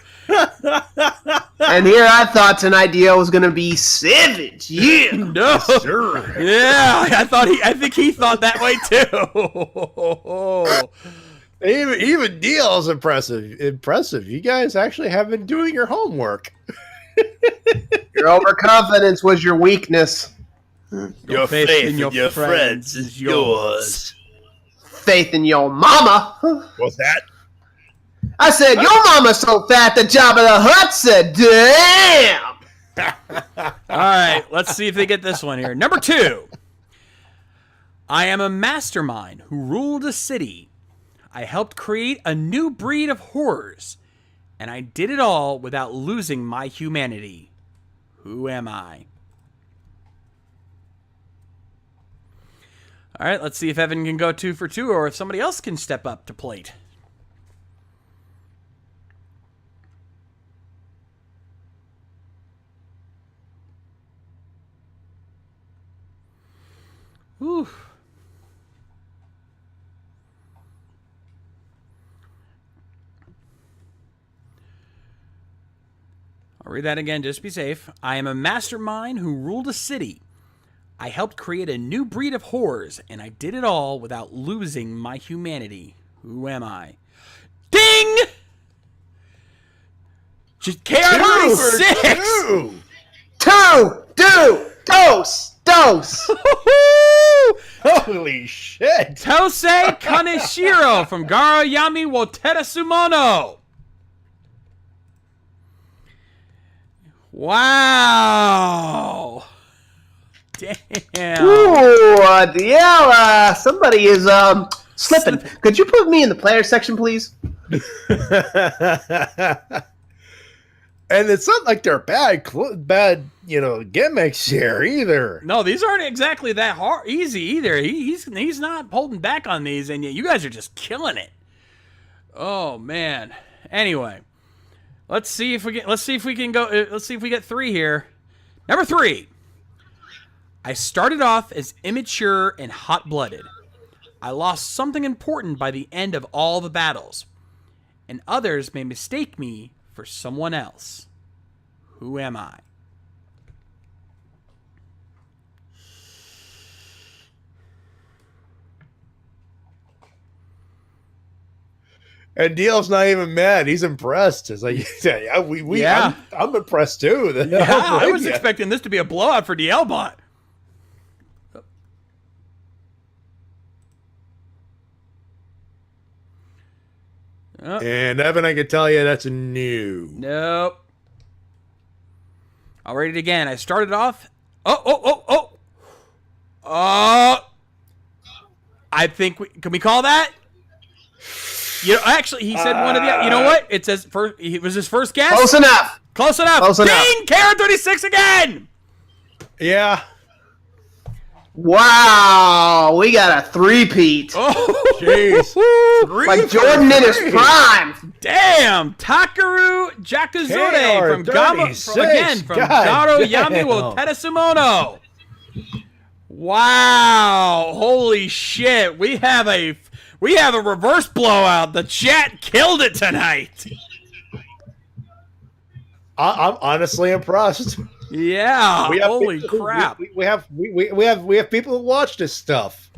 [SPEAKER 6] And here I thought tonight DL was going to be savage. Yeah.
[SPEAKER 2] No.
[SPEAKER 1] Sure.
[SPEAKER 2] Yeah, I think he thought that way too.
[SPEAKER 1] Even Deal's impressive. You guys actually have been doing your homework.
[SPEAKER 6] Your overconfidence was your weakness.
[SPEAKER 1] Your faith in your friends is yours.
[SPEAKER 6] Faith in your mama.
[SPEAKER 1] What's that?
[SPEAKER 6] I said, your mama's so fat the Jabba the Hutt said, damn.
[SPEAKER 2] All right, let's see if they get this one here. Number 2. I am a mastermind who ruled a city. I helped create a new breed of horrors, and I did it all without losing my humanity. Who am I? All right, let's see if Evan can go 2 for 2 or if somebody else can step up to plate. Whew. I'll read that again just to be safe. I am a mastermind who ruled a city. I helped create a new breed of horrors, and I did it all without losing my humanity. Who am I? Ding! Just KR36!
[SPEAKER 6] Dose!
[SPEAKER 1] Holy shit!
[SPEAKER 2] Tosei Kaneshiro from Garo Yami wo Terasumono. Wow. Damn.
[SPEAKER 6] Ooh, somebody is slipping. Could you put me in the player section, please?
[SPEAKER 1] And it's not like they're bad, gimmicks here either.
[SPEAKER 2] No, these aren't exactly that easy either. He's not holding back on these, and yet you guys are just killing it. Oh man. Anyway, let's see if we get 3 here. Number 3. I started off as immature and hot-blooded. I lost something important by the end of all the battles, and others may mistake me for someone else. Who am I?
[SPEAKER 1] And Diehl's not even mad. He's impressed. It's like,
[SPEAKER 2] Yeah.
[SPEAKER 1] I'm impressed too.
[SPEAKER 2] Yeah, I was expecting this to be a blowout for DLBot.
[SPEAKER 1] And Evan, I can tell you that's a new.
[SPEAKER 2] Nope. I'll read it again. I started off. Oh. I think can we call that? Actually, he said one of the. You know what? It says first. It was his first guess.
[SPEAKER 6] Close enough.
[SPEAKER 2] Ding! Karen 36 again.
[SPEAKER 1] Yeah.
[SPEAKER 6] Wow, we got a 3-peat.
[SPEAKER 2] Oh,
[SPEAKER 1] jeez.
[SPEAKER 6] Like Jordan in his prime.
[SPEAKER 2] Damn, Takaru Jakuzore from Garo Yami wo Terasumono. Wow, holy shit. We have a reverse blowout. The chat killed it tonight.
[SPEAKER 1] I'm honestly impressed.
[SPEAKER 2] Yeah, holy crap.
[SPEAKER 1] We have people who watch this stuff.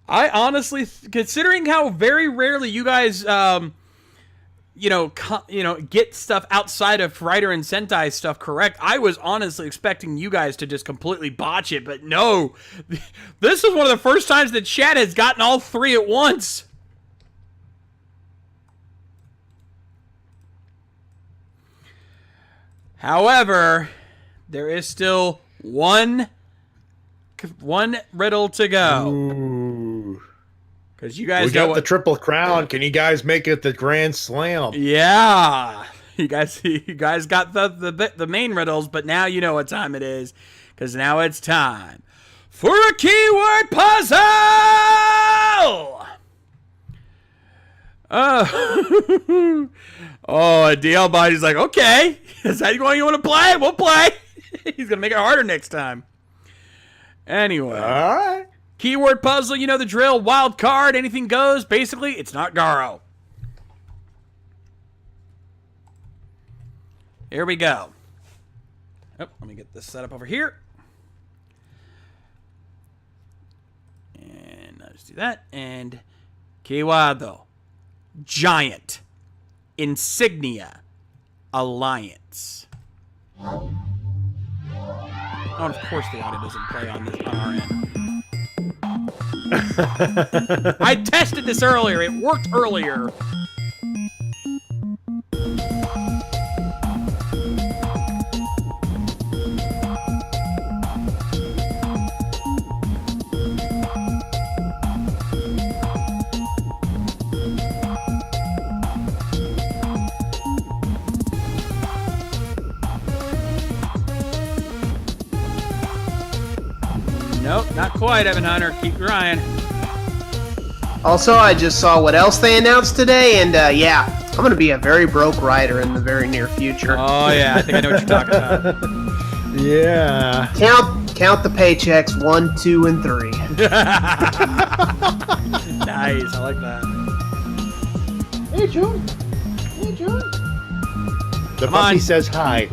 [SPEAKER 2] I honestly, considering how very rarely you guys, get stuff outside of Writer and Sentai stuff correct, I was honestly expecting you guys to just completely botch it, but no. This is one of the first times that chat has gotten all 3 at once. However, there is still one riddle to go. Because you guys
[SPEAKER 1] got the Triple Crown. Can you guys make it the Grand Slam?
[SPEAKER 2] Yeah. You guys got the main riddles, but now you know what time it is. Because now it's time for a keyword puzzle! DLBody's like, okay, is that you want to play? We'll play. He's going to make it harder next time. Anyway.
[SPEAKER 1] All right.
[SPEAKER 2] Keyword puzzle, you know the drill. Wild card, anything goes. Basically, it's not Garo. Here we go. Oh, let me get this set up over here. And let's do that. And Kiwado. Giant. Insignia. Alliance. Oh, and of course the audio doesn't play on our end. I tested this earlier. It worked earlier. Nope, not quite, Evan Hunter. Keep trying.
[SPEAKER 6] Also, I just saw what else they announced today, and yeah, I'm going to be a very broke writer in the very near future.
[SPEAKER 2] Oh, yeah, I think I know what you're talking about.
[SPEAKER 1] Yeah.
[SPEAKER 6] Count the paychecks, 1, 2, and 3.
[SPEAKER 2] Nice, I like that.
[SPEAKER 6] Hey, June. Hey, June.
[SPEAKER 1] The
[SPEAKER 2] Come on.
[SPEAKER 1] puppy says hi.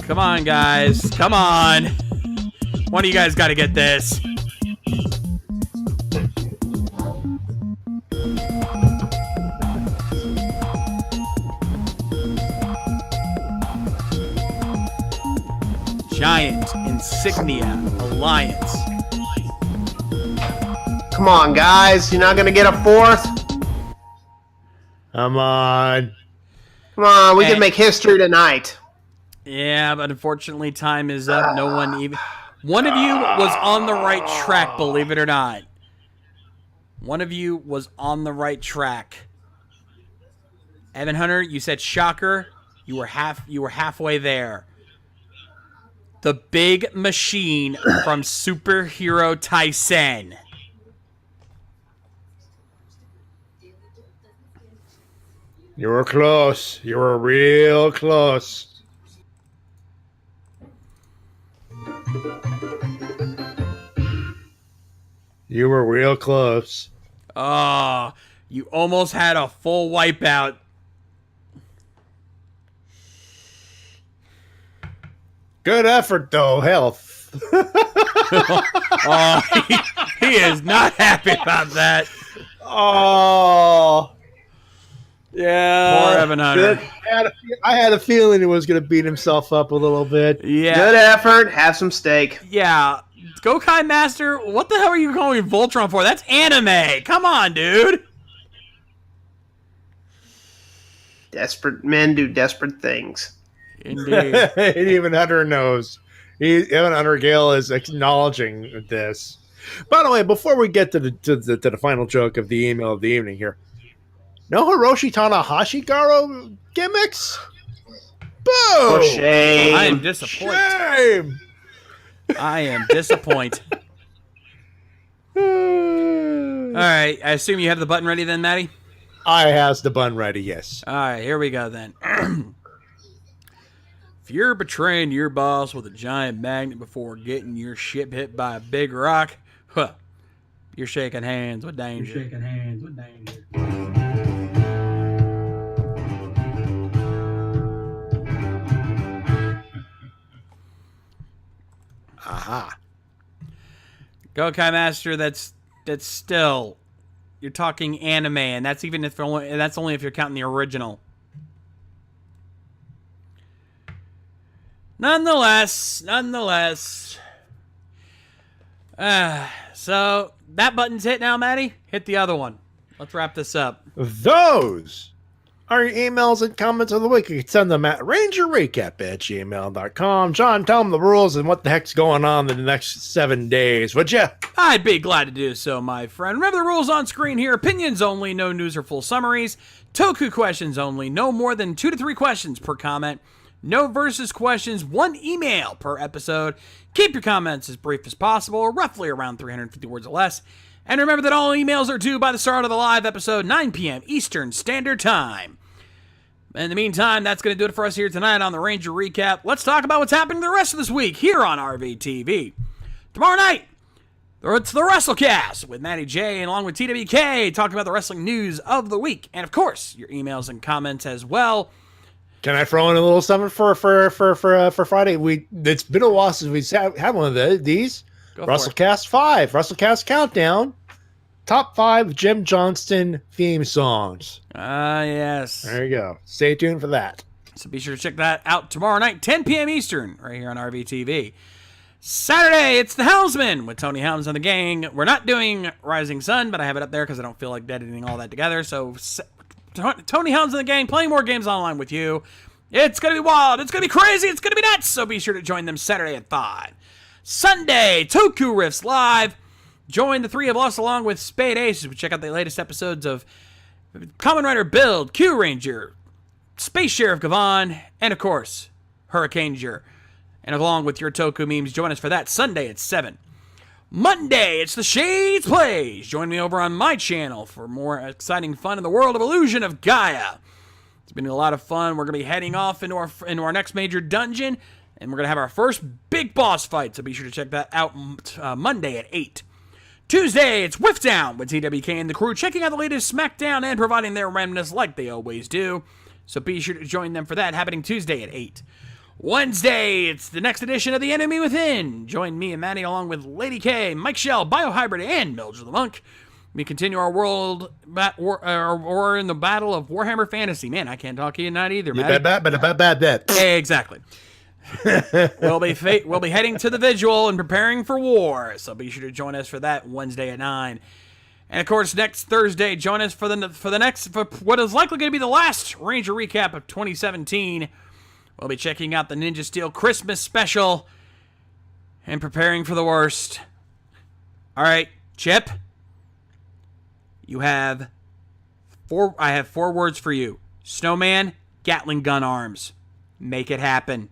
[SPEAKER 2] Come on, guys. Come on. One of you guys got to get this. Giant Insignia Alliance.
[SPEAKER 6] Come on, guys. You're not going to get a 4th?
[SPEAKER 1] Come on.
[SPEAKER 6] Come on, we
[SPEAKER 2] Hey.
[SPEAKER 6] can make history tonight.
[SPEAKER 2] Yeah, but unfortunately, time is up. No one even. One of you was on the right track, believe it or not. One of you was on the right track. Evan Hunter, you said shocker. You were halfway there. The big machine from Superhero Tyson.
[SPEAKER 1] You were close. You were real close. You were real close.
[SPEAKER 2] Oh, you almost had a full wipeout.
[SPEAKER 1] Good effort, though. Health.
[SPEAKER 2] Oh, he is not happy about that.
[SPEAKER 1] Oh. Yeah.
[SPEAKER 2] Poor Evan Hunter.
[SPEAKER 1] Good. I had a feeling he was going to beat himself up a little bit.
[SPEAKER 2] Yeah.
[SPEAKER 6] Good effort. Have some steak.
[SPEAKER 2] Yeah. Gokai Master, what the hell are you calling Voltron for? That's anime. Come on, dude.
[SPEAKER 6] Desperate men do desperate things.
[SPEAKER 2] Indeed.
[SPEAKER 1] And even Hunter knows. Even Hunter Gale is acknowledging this. By the way, before we get to the final joke of the email of the evening here, no Hiroshi Tanahashi Garo gimmicks? Boo!
[SPEAKER 6] For shame.
[SPEAKER 2] I am disappointed.
[SPEAKER 1] Shame!
[SPEAKER 2] I am disappointed. All right. I assume you have the button ready then, Matty?
[SPEAKER 1] I has the bun ready, yes.
[SPEAKER 2] All right. Here we go then. If you're betraying your boss with a giant magnet before getting your ship hit by a big rock, huh, you're shaking hands with danger.
[SPEAKER 1] Aha.
[SPEAKER 2] Gokai Master, that's still, you're talking anime, and that's even if that's only if you're counting the original. Nonetheless. So that button's hit now, Matty. Hit the other one. Let's wrap this up.
[SPEAKER 1] Those are your emails and comments of the week. You can send them at rangerrecap@gmail.com. John, tell them the rules and what the heck's going on in the next 7 days, would you?
[SPEAKER 2] I'd be glad to do so, my friend. Remember the rules on screen here. Opinions only, no news or full summaries. Toku questions only, no more than 2 to 3 questions per comment. No versus questions, 1 email per episode. Keep your comments as brief as possible, roughly around 350 words or less. And remember that all emails are due by the start of the live episode, 9 p.m. Eastern Standard Time. In the meantime, that's going to do it for us here tonight on the Ranger Recap. Let's talk about what's happening the rest of this week here on RVTV. Tomorrow night, it's the WrestleCast with Matty Jay and along with TWK talking about the wrestling news of the week. And of course, your emails and comments as well.
[SPEAKER 1] Can I throw in a little something for Friday? It's been a while since we had one of these.
[SPEAKER 2] Go for it.
[SPEAKER 1] WrestleCast 5, WrestleCast Countdown, Top 5 Jim Johnston theme songs.
[SPEAKER 2] Yes.
[SPEAKER 1] There you go. Stay tuned for that.
[SPEAKER 2] So be sure to check that out tomorrow night, 10 p.m. Eastern, right here on RVTV. Saturday, it's the Helmsman with Tony Helms and the gang. We're not doing Rising Sun, but I have it up there because I don't feel like editing all that together. So Tony Helms and the gang playing more games online with you. It's going to be wild. It's going to be crazy. It's going to be nuts. So be sure to join them Saturday at 5. Sunday, Toku Riffs Live. Join the three of us along with Spade Ace as we check out the latest episodes of Kamen Rider Build, Q Ranger, Space Sheriff Gavon, and of course, Hurricaneger. And along with your Toku memes, join us for that Sunday at 7. Monday, it's the Shades Plays. Join me over on my channel for more exciting fun in the world of Illusion of Gaia. It's been a lot of fun. We're going to be heading off into our next major dungeon, and we're going to have our first big boss fight, so be sure to check that out Monday at 8. Tuesday, it's Whiff Down with TWK and the crew, checking out the latest SmackDown and providing their randomness like they always do. So be sure to join them for that, happening Tuesday at 8. Wednesday, it's the next edition of The Enemy Within. Join me and Matty along with Lady K, Mike Shell, Biohybrid, and Mildred the Monk. We continue our world war in the battle of Warhammer Fantasy. Man, I can't talk to you tonight either, Matty. Exactly. We'll be heading to the Vigil and preparing for war, so be sure to join us for that Wednesday at 9. And of course, next Thursday, join us for what is likely going to be the last Ranger recap of 2017. We'll be checking out the Ninja Steel Christmas special and preparing for the worst. All right, Chip, I have 4 words for you: snowman, Gatling gun arms. Make it happen.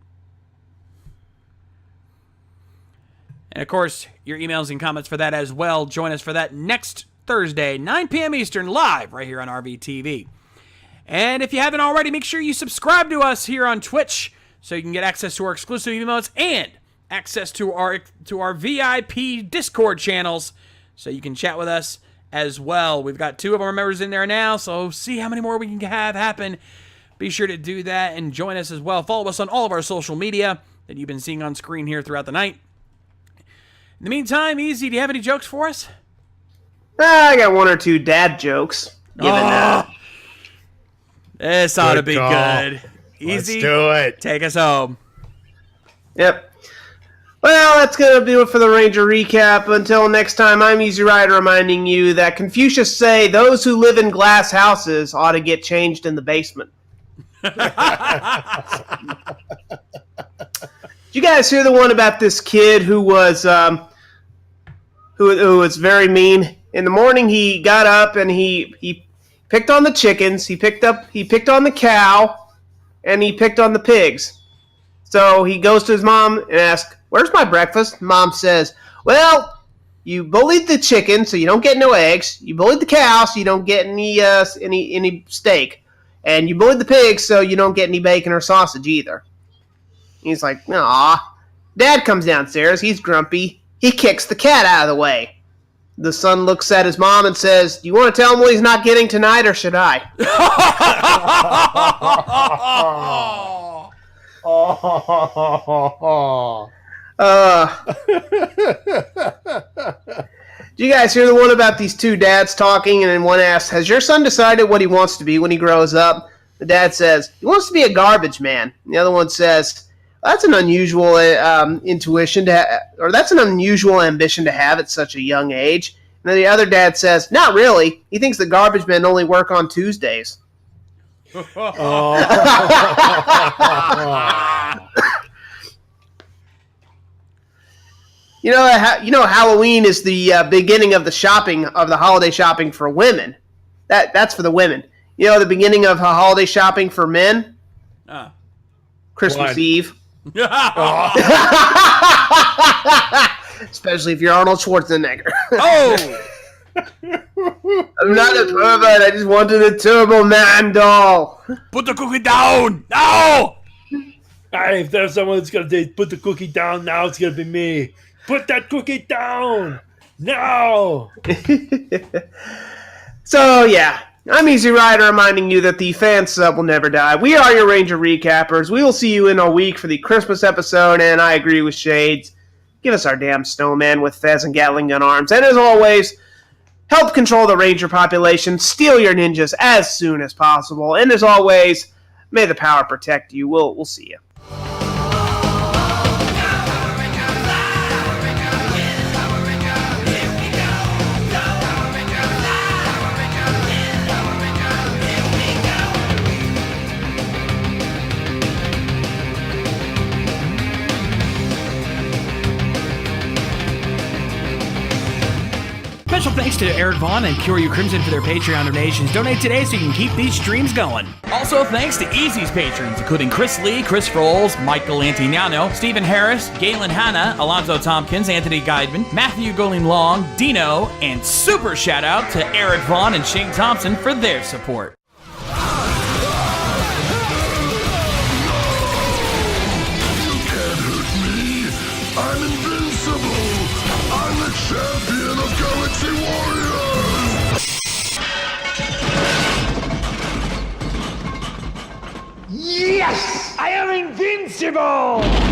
[SPEAKER 2] And of course, your emails and comments for that as well. Join us for that next Thursday, 9 p.m. Eastern, live right here on RVTV. And if you haven't already, make sure you subscribe to us here on Twitch so you can get access to our exclusive emotes and access to our VIP Discord channels so you can chat with us as well. We've got 2 of our members in there now, so see how many more we can have happen. Be sure to do that and join us as well. Follow us on all of our social media that you've been seeing on screen here throughout the night. In the meantime, Easy, do you have any jokes for us?
[SPEAKER 6] I got 1 or 2 dad jokes.
[SPEAKER 2] This ought to be good. Easy.
[SPEAKER 1] Let's do it.
[SPEAKER 2] Take us home.
[SPEAKER 6] Yep. Well, that's going to do it for the Ranger recap. Until next time, I'm Easy Rider reminding you that Confucius say those who live in glass houses ought to get changed in the basement. Did you guys hear the one about this kid who was who was very mean? In the morning, he got up and he picked on the chickens, he picked on the cow, and he picked on the pigs. So he goes to his mom and asks, "Where's my breakfast?" Mom says, "Well, you bullied the chicken, so you don't get no eggs. You bullied the cow, so you don't get any steak. And you bullied the pig, so you don't get any bacon or sausage either." He's like, "Aw." Dad comes downstairs. He's grumpy. He kicks the cat out of the way. The son looks at his mom and says, "Do you want to tell him what he's not getting tonight, or should I?" Do you guys hear the one about these 2 dads talking, and then one asks, "Has your son decided what he wants to be when he grows up?" The dad says, "He wants to be a garbage man." And the other one says, "That's an unusual that's an unusual ambition to have at such a young age." And then the other dad says, "Not really. He thinks the garbage men only work on Tuesdays." You know, Halloween is the beginning of the holiday shopping for women. That's for the women. You know, the beginning of holiday shopping for men? Christmas Eve. Especially if you're Arnold Schwarzenegger.
[SPEAKER 2] Oh!
[SPEAKER 6] I'm not a pervert. I just wanted a Turbo Man doll.
[SPEAKER 2] Put the cookie down! No!
[SPEAKER 1] Hey, if there's someone that's going to put the cookie down now, it's going to be me. Put that cookie down! No!
[SPEAKER 6] So, yeah. I'm Easy Rider reminding you that the fan sub will never die. We are your Ranger Recappers. We will see you in a week for the Christmas episode, and I agree with Shades. Give us our damn snowman with Fez and Gatling gun arms. And as always, help control the Ranger population. Steal your ninjas as soon as possible. And as always, may the power protect you. We'll see you.
[SPEAKER 2] Special thanks to Eric Vaughn and Kyoryu Crimson for their Patreon donations. Donate today so you can keep these streams going. Also, thanks to Easy's patrons, including Chris Lee, Chris Rolls, Michael Antignano, Stephen Harris, Galen Hanna, Alonzo Tompkins, Anthony Guidman, Matthew Goling Long, Dino, and super shout out to Eric Vaughn and Shane Thompson for their support.
[SPEAKER 5] I'm invincible! I'm the champion of Galaxy Warriors!
[SPEAKER 7] Yes! I am invincible!